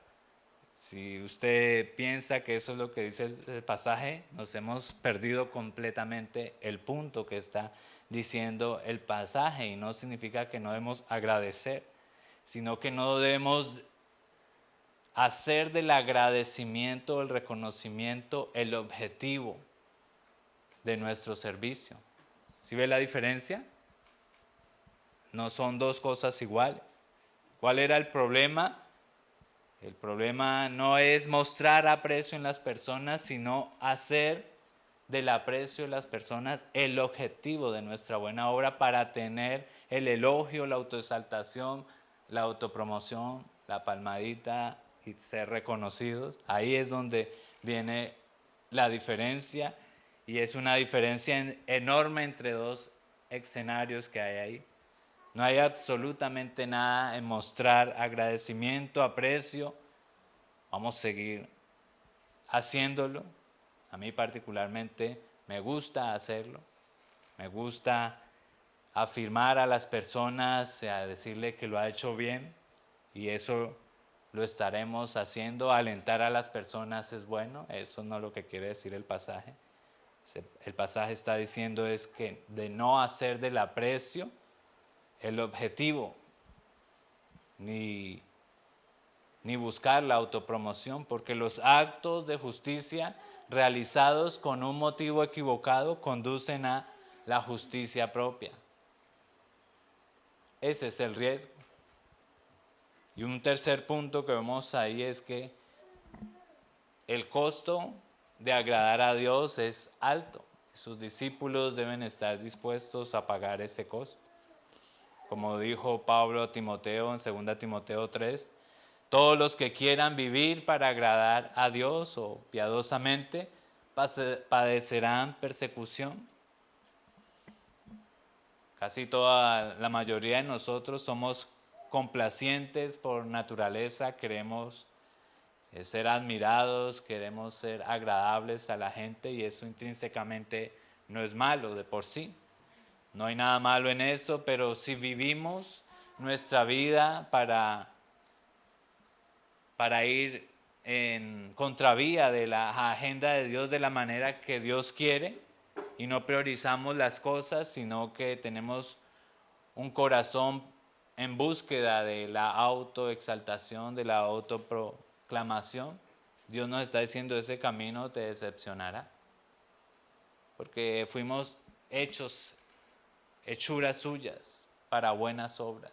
Si usted piensa que eso es lo que dice el pasaje, nos hemos perdido completamente el punto que está diciendo el pasaje, y no significa que no debemos agradecer, sino que no debemos hacer del agradecimiento, el reconocimiento, el objetivo de nuestro servicio. ¿Sí ve la diferencia? No son dos cosas iguales. ¿Cuál era el problema? El problema no es mostrar aprecio en las personas, sino hacer del aprecio de las personas el objetivo de nuestra buena obra para tener el elogio, la autoexaltación, la autopromoción, la palmadita y ser reconocidos. Ahí es donde viene la diferencia, y es una diferencia enorme entre dos escenarios que hay ahí. No hay absolutamente nada en mostrar agradecimiento, aprecio. Vamos a seguir haciéndolo. A mí particularmente me gusta hacerlo. Me gusta afirmar a las personas, a decirle que lo ha hecho bien, y eso lo estaremos haciendo. Alentar a las personas es bueno, eso no es lo que quiere decir el pasaje. El pasaje está diciendo es que de no hacer del aprecio el objetivo, ni buscar la autopromoción, porque los actos de justicia realizados con un motivo equivocado conducen a la justicia propia. Ese es el riesgo. Y un tercer punto que vemos ahí es que el costo de agradar a Dios es alto. Sus discípulos deben estar dispuestos a pagar ese costo. Como dijo Pablo a Timoteo en 2 Timoteo 3, todos los que quieran vivir para agradar a Dios o piadosamente padecerán persecución. Casi toda la mayoría de nosotros somos complacientes por naturaleza, queremos ser admirados, queremos ser agradables a la gente, y eso intrínsecamente no es malo de por sí. No hay nada malo en eso, pero si vivimos nuestra vida para ir en contravía de la agenda de Dios de la manera que Dios quiere, y no priorizamos las cosas, sino que tenemos un corazón en búsqueda de la autoexaltación, de la autoproclamación, Dios nos está diciendo ese camino te decepcionará, porque fuimos hechuras suyas para buenas obras,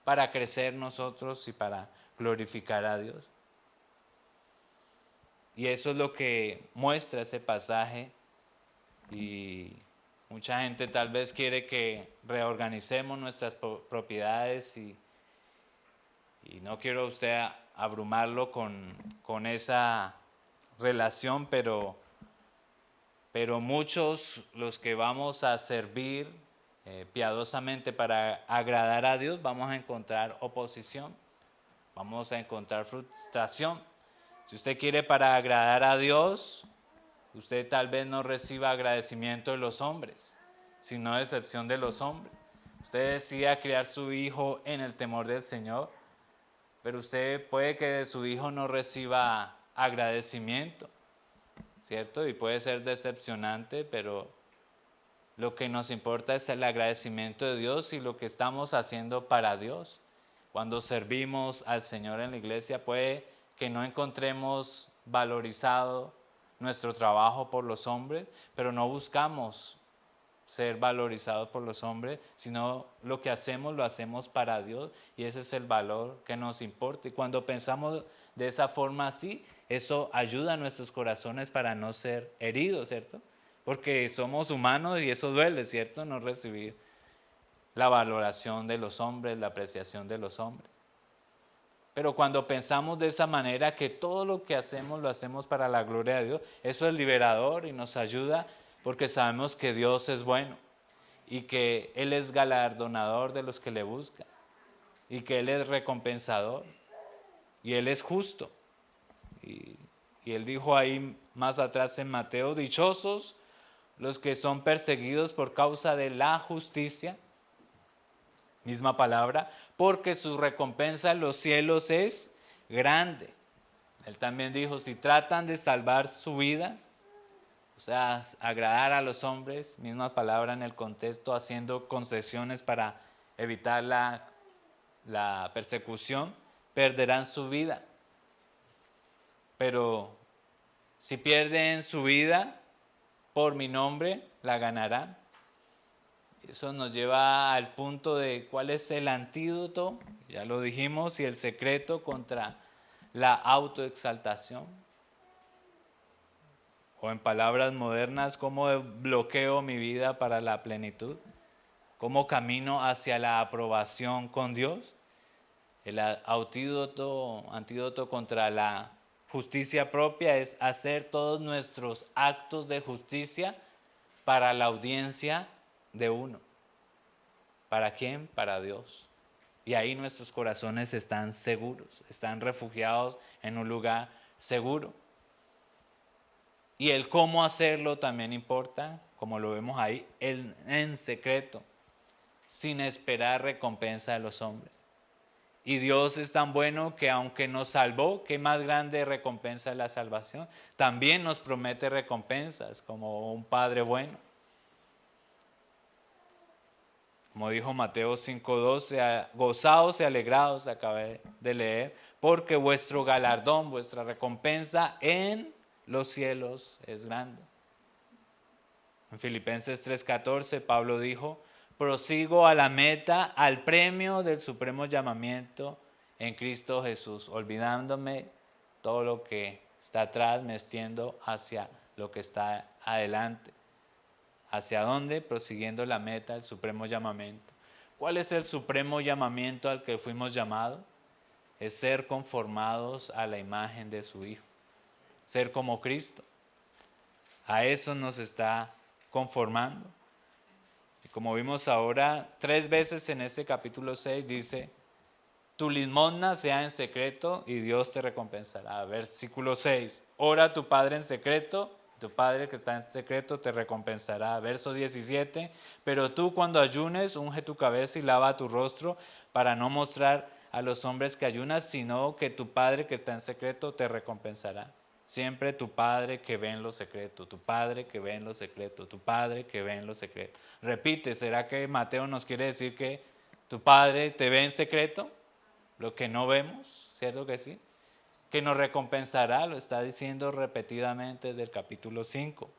para crecer nosotros y para glorificar a Dios. Y eso es lo que muestra ese pasaje, y mucha gente tal vez quiere que reorganicemos nuestras propiedades, y no quiero usted abrumarlo con esa relación, pero muchos los que vamos a servir piadosamente para agradar a Dios, vamos a encontrar oposición, vamos a encontrar frustración. Si usted quiere para agradar a Dios, usted tal vez no reciba agradecimiento de los hombres, sino decepción de los hombres. Usted decida criar su hijo en el temor del Señor, pero usted puede que de su hijo no reciba agradecimiento, ¿cierto? Y puede ser decepcionante, pero lo que nos importa es el agradecimiento de Dios y lo que estamos haciendo para Dios. Cuando servimos al Señor en la iglesia, puede que no encontremos valorizado nuestro trabajo por los hombres, pero no buscamos ser valorizados por los hombres, sino lo que hacemos lo hacemos para Dios, y ese es el valor que nos importa. Y cuando pensamos de esa forma así, eso ayuda a nuestros corazones para no ser heridos, ¿cierto? Porque somos humanos y eso duele, ¿cierto? No recibir la valoración de los hombres, la apreciación de los hombres. Pero cuando pensamos de esa manera, que todo lo que hacemos lo hacemos para la gloria de Dios, eso es liberador y nos ayuda porque sabemos que Dios es bueno y que Él es galardonador de los que le buscan y que Él es recompensador y Él es justo. Y Él dijo ahí más atrás en Mateo, dichosos los que son perseguidos por causa de la justicia, misma palabra, porque su recompensa en los cielos es grande. Él también dijo, si tratan de salvar su vida, o sea, agradar a los hombres, misma palabra en el contexto, haciendo concesiones para evitar la persecución, perderán su vida. Pero si pierden su vida por mi nombre, la ganarán. Eso nos lleva al punto de cuál es el antídoto, ya lo dijimos, y el secreto contra la autoexaltación. O en palabras modernas, ¿cómo bloqueo mi vida para la plenitud? ¿Cómo camino hacia la aprobación con Dios? El antídoto contra la justicia propia es hacer todos nuestros actos de justicia para la audiencia de uno. ¿Para quién? Para Dios. Y ahí nuestros corazones están seguros, están refugiados en un lugar seguro. Y el cómo hacerlo también importa, como lo vemos ahí, en secreto, sin esperar recompensa de los hombres. Y Dios es tan bueno que aunque nos salvó, ¿qué más grande recompensa es la salvación? También nos promete recompensas como un Padre bueno. Como dijo Mateo 5:12, gozaos y alegraos, acabé de leer, porque vuestro galardón, vuestra recompensa en los cielos es grande. En Filipenses 3:14, Pablo dijo, prosigo a la meta, al premio del supremo llamamiento en Cristo Jesús, olvidándome todo lo que está atrás, me extiendo hacia lo que está adelante. ¿Hacia dónde? Prosiguiendo la meta, el supremo llamamiento. ¿Cuál es el supremo llamamiento al que fuimos llamados? Es ser conformados a la imagen de su Hijo. Ser como Cristo. A eso nos está conformando. Y como vimos ahora, 3 veces en este capítulo 6 dice, tu limosna sea en secreto y Dios te recompensará. Versículo 6, ora a tu Padre en secreto, tu Padre que está en secreto te recompensará. Verso 17, pero tú cuando ayunes, unge tu cabeza y lava tu rostro para no mostrar a los hombres que ayunas, sino que tu Padre que está en secreto te recompensará. Siempre tu Padre que ve en lo secreto, tu Padre que ve en lo secreto, tu Padre que ve en lo secreto. Repite, ¿será que Mateo nos quiere decir que tu Padre te ve en secreto? Lo que no vemos, ¿cierto que sí? Que nos recompensará, lo está diciendo repetidamente desde el capítulo 5.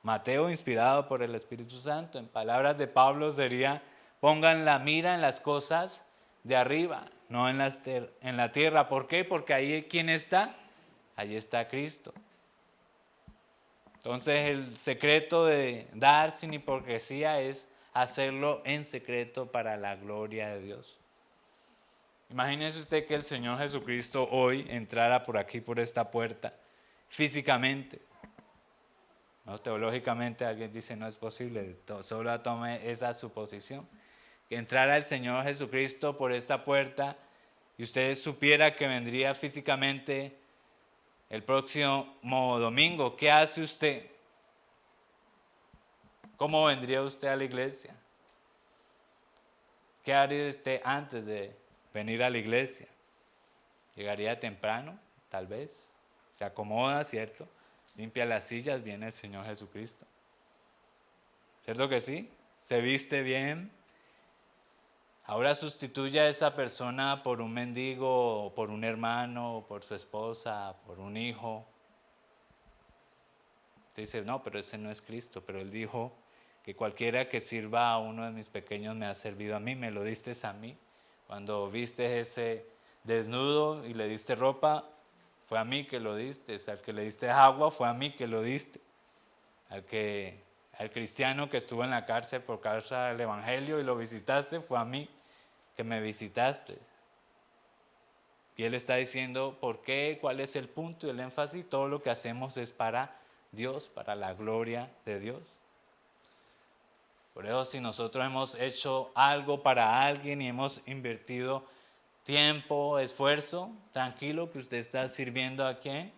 Mateo, inspirado por el Espíritu Santo, en palabras de Pablo sería, pongan la mira en las cosas de arriba, no en la tierra. ¿Por qué? Porque ahí, ¿quién está? Allí está Cristo. Entonces el secreto de dar sin hipocresía es hacerlo en secreto para la gloria de Dios. Imagínese usted que el Señor Jesucristo hoy entrara por aquí, por esta puerta, físicamente. No, teológicamente alguien dice no es posible, solo tome esa suposición. Que entrara el Señor Jesucristo por esta puerta y usted supiera que vendría físicamente el próximo domingo. ¿Qué hace usted? ¿Cómo vendría usted a la iglesia? ¿Qué haría usted antes de venir a la iglesia? Llegaría temprano, tal vez, se acomoda, ¿cierto? Limpia las sillas, viene el Señor Jesucristo. ¿Cierto que sí? Se viste bien. Ahora sustituye a esa persona por un mendigo, por un hermano, por su esposa, por un hijo. Usted dice, no, pero ese no es Cristo. Pero Él dijo que cualquiera que sirva a uno de mis pequeños me ha servido a mí, me lo diste a mí. Cuando viste ese desnudo y le diste ropa, fue a mí que lo diste. Al que le diste agua, fue a mí que lo diste. Al cristiano que estuvo en la cárcel por causa del evangelio y lo visitaste, fue a mí que me visitaste. Y él está diciendo por qué, cuál es el punto y el énfasis. Todo lo que hacemos es para Dios, para la gloria de Dios. Por eso, si nosotros hemos hecho algo para alguien y hemos invertido tiempo, esfuerzo, tranquilo que usted está sirviendo a ¿quién?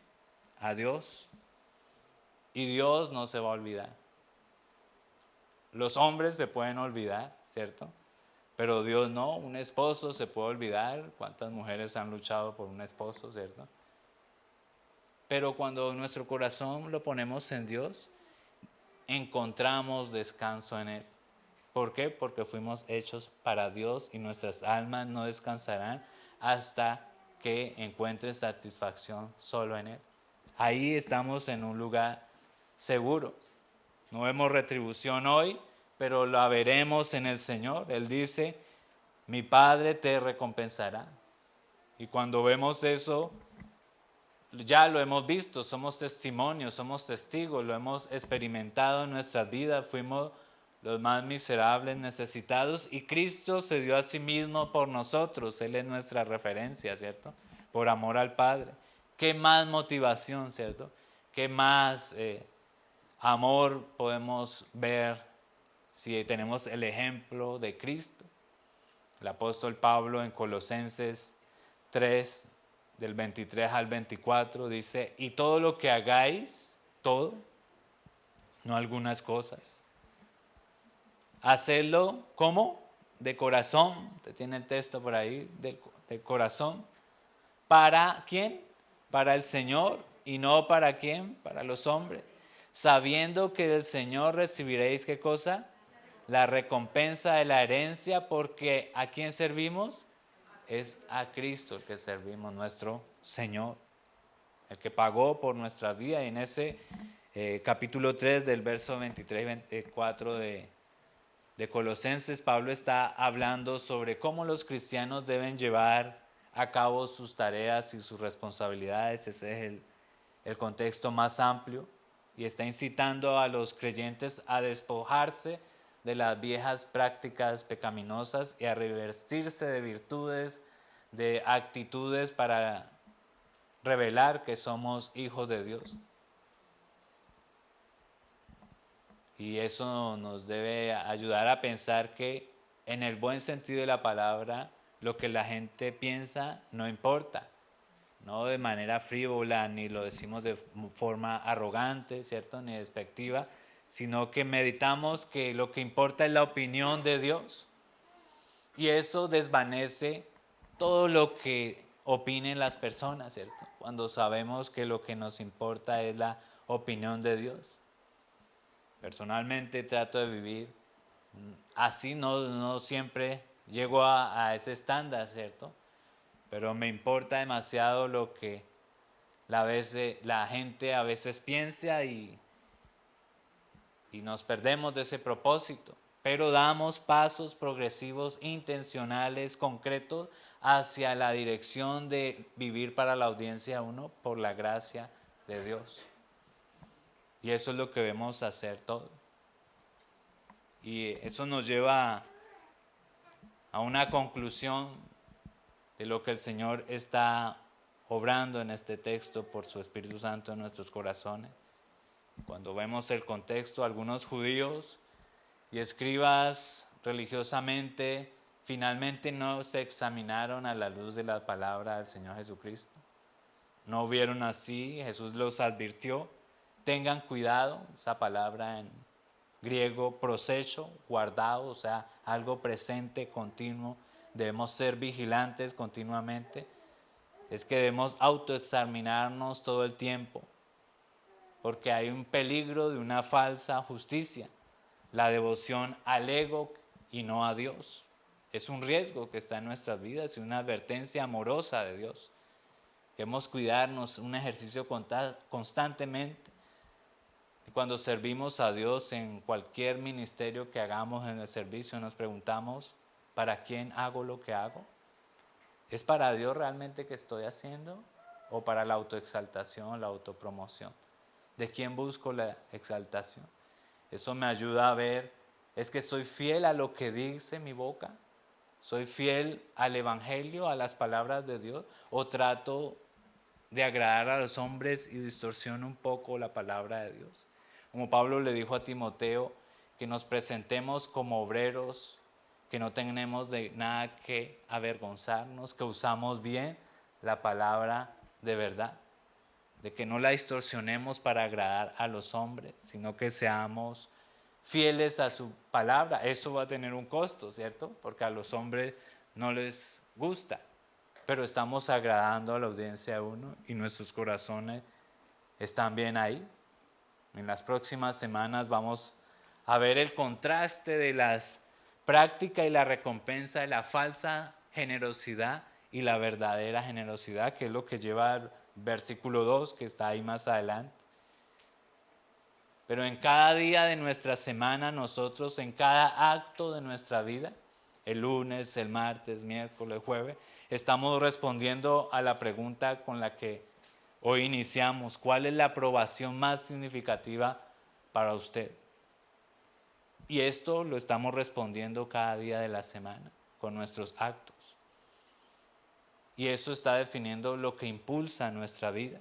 A Dios. Y Dios no se va a olvidar. Los hombres se pueden olvidar, ¿cierto? Pero Dios no. Un esposo se puede olvidar. ¿Cuántas mujeres han luchado por un esposo, cierto? Pero cuando nuestro corazón lo ponemos en Dios, encontramos descanso en Él. ¿Por qué? Porque fuimos hechos para Dios y nuestras almas no descansarán hasta que encuentren satisfacción solo en Él. Ahí estamos en un lugar seguro. No vemos retribución hoy, pero la veremos en el Señor. Él dice, mi Padre te recompensará. Y cuando vemos eso, ya lo hemos visto, somos testimonios, somos testigos, lo hemos experimentado en nuestras vidas, fuimos los más miserables, necesitados, y Cristo se dio a sí mismo por nosotros. Él es nuestra referencia, ¿cierto? Por amor al Padre. ¿Qué más motivación, cierto? ¿Qué más amor podemos ver si tenemos el ejemplo de Cristo? El apóstol Pablo en Colosenses 3, del 23 al 24, dice, y todo lo que hagáis, todo, no algunas cosas, hacedlo, ¿cómo? De corazón, usted tiene el texto por ahí, de corazón, ¿para quién? Para el Señor, y no para quién, para los hombres, sabiendo que del Señor recibiréis, ¿qué cosa? La recompensa de la herencia, porque ¿a quién servimos? Es a Cristo el que servimos, nuestro Señor, el que pagó por nuestra vida. Y en ese capítulo 3 del verso 23 y 24 de Colosenses, Pablo está hablando sobre cómo los cristianos deben llevar a cabo sus tareas y sus responsabilidades. Ese es el contexto más amplio, y está incitando a los creyentes a despojarse de las viejas prácticas pecaminosas y a revestirse de virtudes, de actitudes para revelar que somos hijos de Dios. Y eso nos debe ayudar a pensar que en el buen sentido de la palabra, lo que la gente piensa no importa. No de manera frívola, ni lo decimos de forma arrogante, ¿cierto? Ni despectiva, sino que meditamos que lo que importa es la opinión de Dios. Y eso desvanece todo lo que opinen las personas, ¿cierto? Cuando sabemos que lo que nos importa es la opinión de Dios. Personalmente trato de vivir así, no siempre llego a ese estándar, ¿cierto? Pero me importa demasiado lo que la gente a veces piensa y nos perdemos de ese propósito. Pero damos pasos progresivos, intencionales, concretos hacia la dirección de vivir para la audiencia uno por la gracia de Dios. Y eso es lo que debemos hacer todos. Y eso nos lleva a una conclusión de lo que el Señor está obrando en este texto por su Espíritu Santo en nuestros corazones. Cuando vemos el contexto, algunos judíos y escribas religiosamente finalmente no se examinaron a la luz de la palabra del Señor Jesucristo. No vieron así, Jesús los advirtió, tengan cuidado, esa palabra en griego prosecho, guardado, o sea, algo presente, continuo. Debemos ser vigilantes continuamente. Es que debemos autoexaminarnos todo el tiempo, porque hay un peligro de una falsa justicia, la devoción al ego y no a Dios. Es un riesgo que está en nuestras vidas y una advertencia amorosa de Dios. Debemos cuidarnos, un ejercicio constantemente. Cuando servimos a Dios en cualquier ministerio que hagamos en el servicio, nos preguntamos, ¿para quién hago lo que hago? ¿Es para Dios realmente que estoy haciendo? o para la autoexaltación, la autopromoción? ¿De quién busco la exaltación? Eso me ayuda a ver, ¿es que soy fiel a lo que dice mi boca? ¿Soy fiel al Evangelio, a las palabras de Dios? ¿O trato de agradar a los hombres y distorsiono un poco la palabra de Dios? Como Pablo le dijo a Timoteo, que nos presentemos como obreros, que no tenemos de nada que avergonzarnos, que usamos bien la palabra de verdad, de que no la distorsionemos para agradar a los hombres, sino que seamos fieles a su palabra. Eso va a tener un costo, ¿cierto? Porque a los hombres no les gusta, pero estamos agradando a la audiencia de uno y nuestros corazones están bien ahí. En las próximas semanas vamos a ver el contraste de las prácticas y la recompensa de la falsa generosidad y la verdadera generosidad, que es lo que lleva al versículo 2, que está ahí más adelante. Pero en cada día de nuestra semana, nosotros, en cada acto de nuestra vida, el lunes, el martes, miércoles, jueves, estamos respondiendo a la pregunta con la que hoy iniciamos: ¿cuál es la aprobación más significativa para usted? Y esto lo estamos respondiendo cada día de la semana con nuestros actos. Y eso está definiendo lo que impulsa nuestra vida.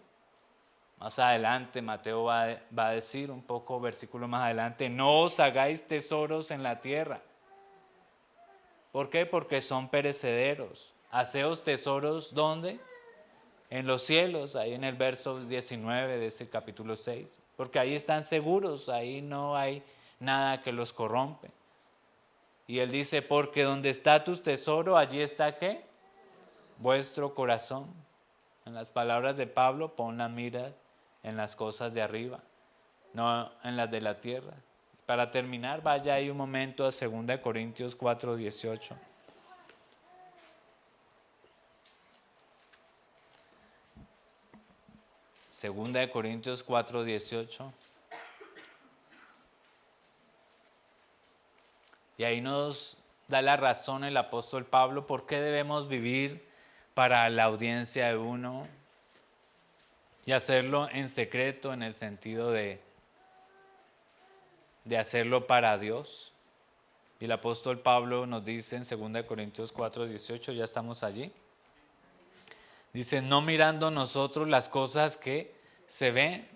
Más adelante Mateo va a decir un poco, versículo más adelante: no os hagáis tesoros en la tierra. ¿Por qué? Porque son perecederos. Haceos tesoros, ¿dónde? En los cielos, ahí en el verso 19 de ese capítulo 6. Porque ahí están seguros, ahí no hay nada que los corrompe. Y él dice: porque donde está tu tesoro, allí está ¿qué? Vuestro corazón. En las palabras de Pablo, pon la mira en las cosas de arriba, no en las de la tierra. Para terminar, vaya ahí un momento a 2 Corintios 4:18. Segunda de Corintios 4:18. Y ahí nos da la razón el apóstol Pablo por qué debemos vivir para la audiencia de uno y hacerlo en secreto, en el sentido de hacerlo para Dios. Y el apóstol Pablo nos dice en 2 Corintios 4:18, ya estamos allí. Dice: no mirando nosotros las cosas que se ven,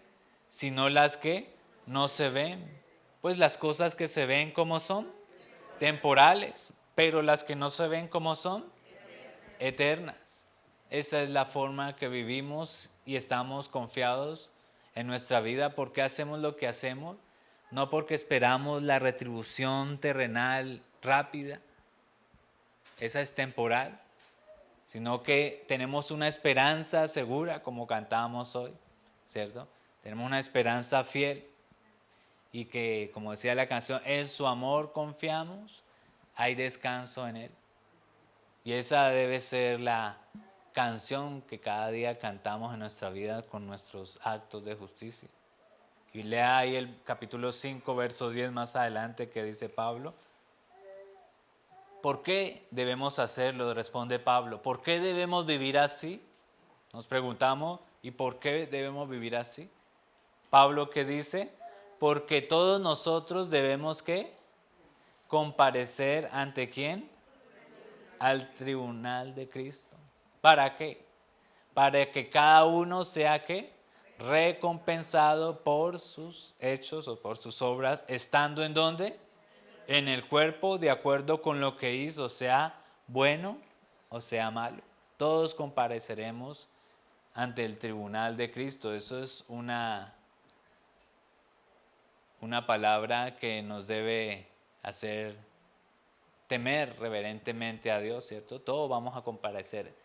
sino las que no se ven. Pues las cosas que se ven, ¿cómo son? Temporales. Pero las que no se ven, ¿cómo son? Eternas. Esa es la forma que vivimos y estamos confiados en nuestra vida. ¿Por qué hacemos lo que hacemos? No porque esperamos la retribución terrenal rápida, esa es temporal, sino que tenemos una esperanza segura, como cantábamos hoy, ¿cierto? Tenemos una esperanza fiel y que, como decía la canción, en su amor confiamos, hay descanso en él. Y esa debe ser la canción que cada día cantamos en nuestra vida con nuestros actos de justicia. Y lea ahí el capítulo 5, verso 10 más adelante, que dice Pablo. ¿Por qué debemos hacerlo? Responde Pablo. ¿Por qué debemos vivir así? Nos preguntamos, ¿y por qué debemos vivir así? Pablo, ¿qué dice? Porque todos nosotros debemos ¿qué? Comparecer ante ¿quién? Al tribunal de Cristo. ¿Para qué? Para que cada uno sea ¿qué? Recompensado por sus hechos o por sus obras, estando ¿en dónde? En el cuerpo, de acuerdo con lo que hizo, sea bueno o sea malo. Todos compareceremos ante el tribunal de Cristo. Eso es una palabra que nos debe hacer temer reverentemente a Dios, ¿cierto? Todos vamos a comparecer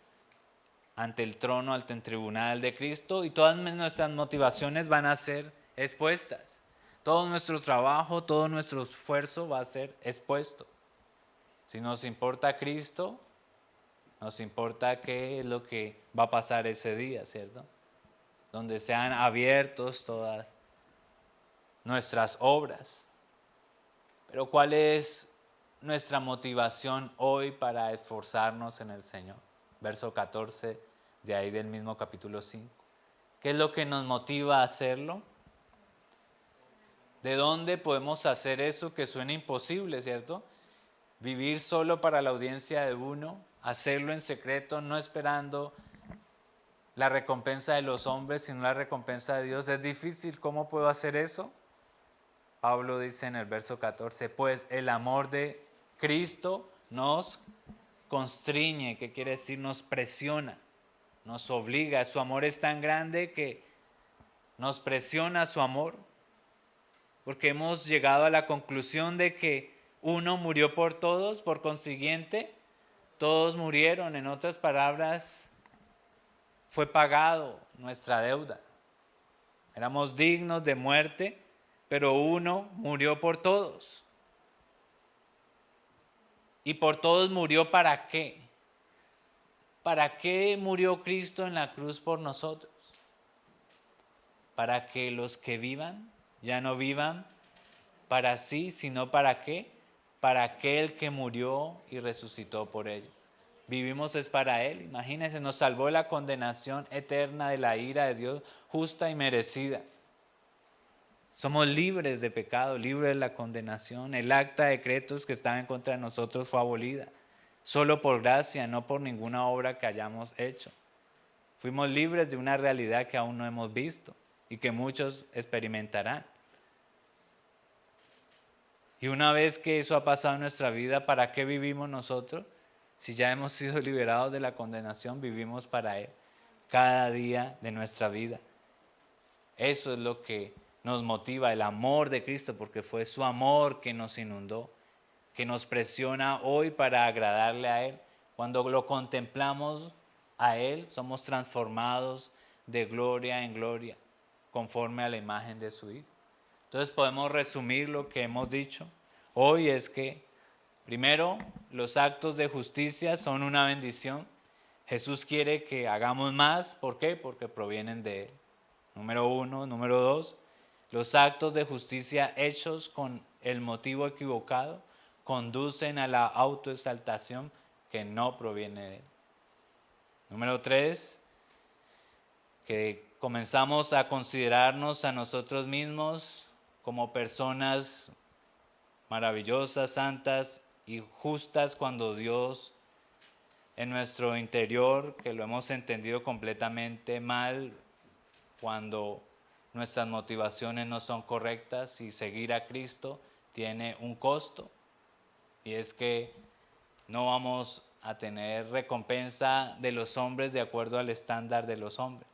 ante el trono, ante el tribunal de Cristo, y todas nuestras motivaciones van a ser expuestas. Todo nuestro trabajo, todo nuestro esfuerzo va a ser expuesto. Si nos importa Cristo, nos importa qué es lo que va a pasar ese día, ¿cierto? Donde sean abiertos todas nuestras obras. Pero ¿cuál es nuestra motivación hoy para esforzarnos en el Señor? Verso 14 de ahí del mismo capítulo 5. ¿Qué es lo que nos motiva a hacerlo? ¿De dónde podemos hacer eso que suena imposible, cierto? Vivir solo para la audiencia de uno, hacerlo en secreto, no esperando la recompensa de los hombres, sino la recompensa de Dios. Es difícil, ¿cómo puedo hacer eso? Pablo dice en el verso 14, pues el amor de Cristo nos constriñe, ¿qué quiere decir? Nos presiona, nos obliga. Su amor es tan grande que nos presiona su amor, porque hemos llegado a la conclusión de que uno murió por todos, por consiguiente, todos murieron. En otras palabras, fue pagado nuestra deuda. Éramos dignos de muerte, pero uno murió por todos. ¿Y por todos murió para qué? ¿Para qué murió Cristo en la cruz por nosotros? Para que los que vivan ya no vivan para sí, sino para qué? Para aquel que murió y resucitó por ellos. Vivimos es para Él, imagínense, nos salvó de la condenación eterna de la ira de Dios, justa y merecida. Somos libres de pecado, libres de la condenación. El acta de decretos que estaba en contra de nosotros fue abolida, solo por gracia, no por ninguna obra que hayamos hecho. Fuimos libres de una realidad que aún no hemos visto y que muchos experimentarán. Y una vez que eso ha pasado en nuestra vida, ¿para qué vivimos nosotros? Si ya hemos sido liberados de la condenación, vivimos para Él cada día de nuestra vida. Eso es lo que nos motiva, el amor de Cristo, porque fue su amor que nos inundó, que nos presiona hoy para agradarle a Él. Cuando lo contemplamos a Él, somos transformados de gloria en gloria, conforme a la imagen de su Hijo. Entonces podemos resumir lo que hemos dicho hoy es que, primero, los actos de justicia son una bendición. Jesús quiere que hagamos más. ¿Por qué? Porque provienen de Él. Número 1. Número 2, los actos de justicia hechos con el motivo equivocado conducen a la autoexaltación que no proviene de Él. Número 3, que comenzamos a considerarnos a nosotros mismos como personas maravillosas, santas y justas cuando Dios en nuestro interior, que lo hemos entendido completamente mal, cuando nuestras motivaciones no son correctas y seguir a Cristo tiene un costo, y es que no vamos a tener recompensa de los hombres de acuerdo al estándar de los hombres,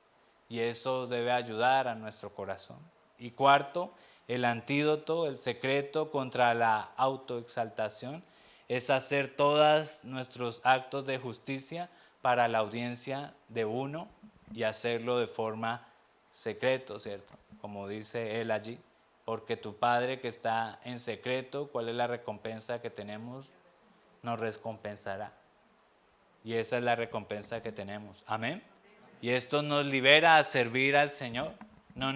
y eso debe ayudar a nuestro corazón. Y cuarto, el antídoto, el secreto contra la autoexaltación es hacer todos nuestros actos de justicia para la audiencia de uno y hacerlo de forma secreto, ¿cierto? Como dice él allí, porque tu Padre que está en secreto, ¿cuál es la recompensa que tenemos? Nos recompensará. Y esa es la recompensa que tenemos. Amén. Y esto nos libera a servir al Señor. No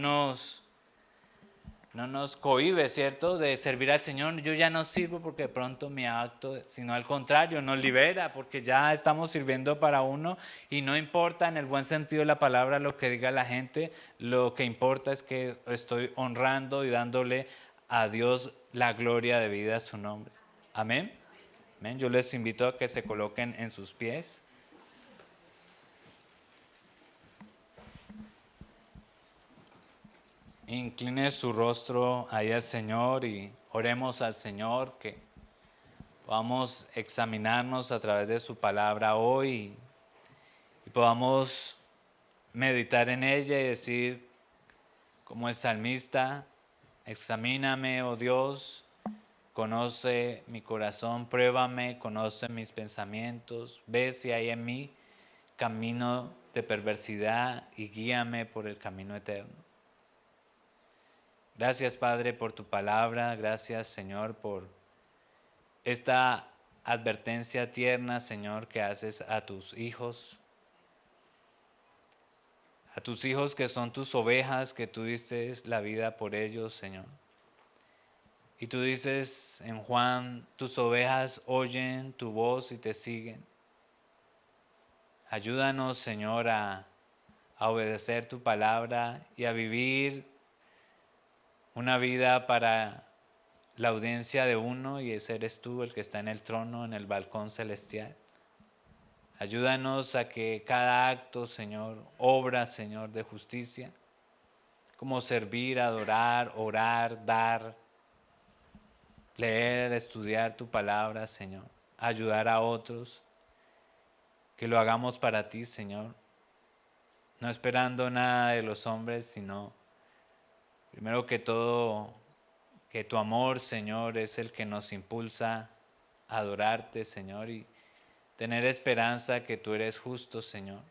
nos cohíbe, ¿cierto?, de servir al Señor. Yo ya no sirvo porque de pronto mi acto, sino al contrario, nos libera porque ya estamos sirviendo para uno y no importa en el buen sentido de la palabra lo que diga la gente, lo que importa es que estoy honrando y dándole a Dios la gloria debida a su nombre. Amén. Amén. Yo les invito a que se coloquen en sus pies. Incline su rostro ahí al Señor y oremos al Señor que podamos examinarnos a través de su palabra hoy y podamos meditar en ella y decir, como el salmista, examíname, oh Dios, conoce mi corazón, pruébame, conoce mis pensamientos, ve si hay en mí camino de perversidad y guíame por el camino eterno. Gracias, Padre, por tu palabra. Gracias, Señor, por esta advertencia tierna, Señor, que haces a tus hijos que son tus ovejas, que tú diste la vida por ellos, Señor. Y tú dices en Juan, tus ovejas oyen tu voz y te siguen. Ayúdanos, Señor, a obedecer tu palabra y a vivir una vida para la audiencia de uno, y ese eres tú, el que está en el trono, en el balcón celestial. Ayúdanos a que cada acto, Señor, obra, Señor, de justicia, como servir, adorar, orar, dar, leer, estudiar tu palabra, Señor, ayudar a otros, que lo hagamos para ti, Señor, no esperando nada de los hombres, sino primero que todo, que tu amor, Señor, es el que nos impulsa a adorarte, Señor, y tener esperanza que tú eres justo, Señor.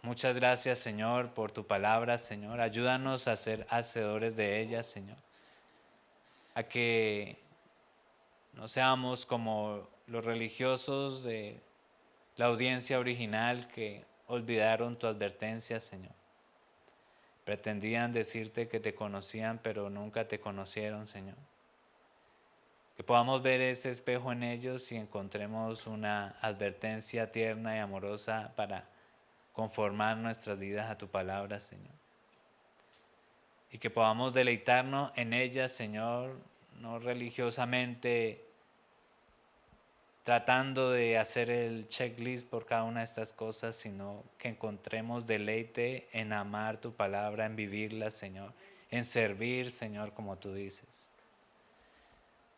Muchas gracias, Señor, por tu palabra, Señor. Ayúdanos a ser hacedores de ella, Señor. A que no seamos como los religiosos de la audiencia original que olvidaron tu advertencia, Señor. Pretendían decirte que te conocían, pero nunca te conocieron, Señor. Que podamos ver ese espejo en ellos y encontremos una advertencia tierna y amorosa para conformar nuestras vidas a tu palabra, Señor. Y que podamos deleitarnos en ella, Señor, no religiosamente tratando de hacer el checklist por cada una de estas cosas, sino que encontremos deleite en amar tu palabra, en vivirla, Señor, en servir, Señor, como tú dices.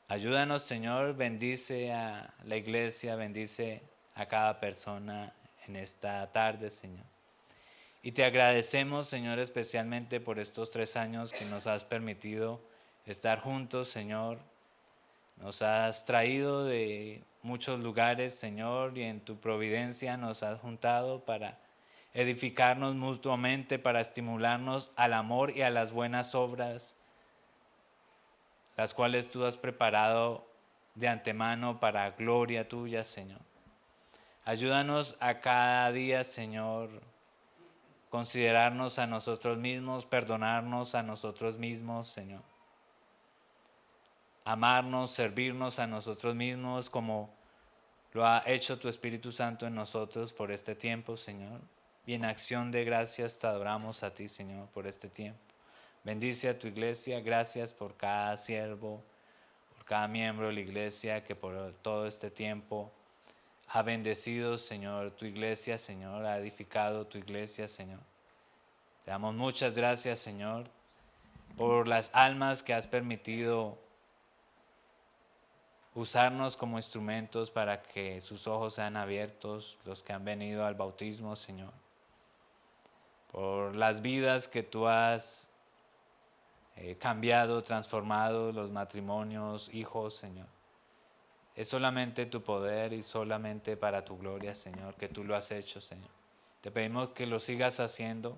Ayúdanos, Señor, bendice a la iglesia, bendice a cada persona en esta tarde, Señor. Y te agradecemos, Señor, especialmente por estos 3 años que nos has permitido estar juntos, Señor. Nos has traído de muchos lugares, Señor, y en tu providencia nos has juntado para edificarnos mutuamente, para estimularnos al amor y a las buenas obras, las cuales tú has preparado de antemano para gloria tuya, Señor. Ayúdanos a cada día, Señor, considerarnos a nosotros mismos, perdonarnos a nosotros mismos, Señor. Amarnos, servirnos a nosotros mismos como lo ha hecho tu Espíritu Santo en nosotros por este tiempo, Señor. Y en acción de gracias te adoramos a ti, Señor, por este tiempo. Bendice a tu iglesia, gracias por cada siervo, por cada miembro de la iglesia que por todo este tiempo ha bendecido, Señor, tu iglesia, Señor, ha edificado tu iglesia, Señor. Te damos muchas gracias, Señor, por las almas que has permitido usarnos como instrumentos para que sus ojos sean abiertos, los que han venido al bautismo, Señor. Por las vidas que tú has cambiado, transformado, los matrimonios, hijos, Señor. Es solamente tu poder y solamente para tu gloria, Señor, que tú lo has hecho, Señor. Te pedimos que lo sigas haciendo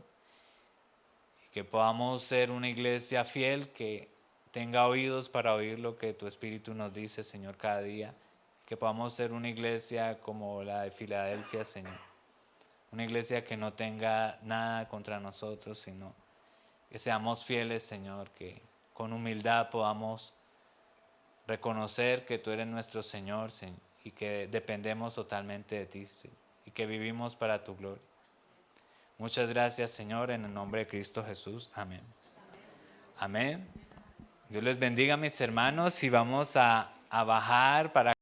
y que podamos ser una iglesia fiel que tenga oídos para oír lo que tu Espíritu nos dice, Señor, cada día. Que podamos ser una iglesia como la de Filadelfia, Señor. Una iglesia que no tenga nada contra nosotros, sino que seamos fieles, Señor, que con humildad podamos reconocer que tú eres nuestro Señor, Señor, y que dependemos totalmente de ti, Señor, y que vivimos para tu gloria. Muchas gracias, Señor, en el nombre de Cristo Jesús. Amén. Amén. Dios les bendiga, mis hermanos, y vamos a bajar para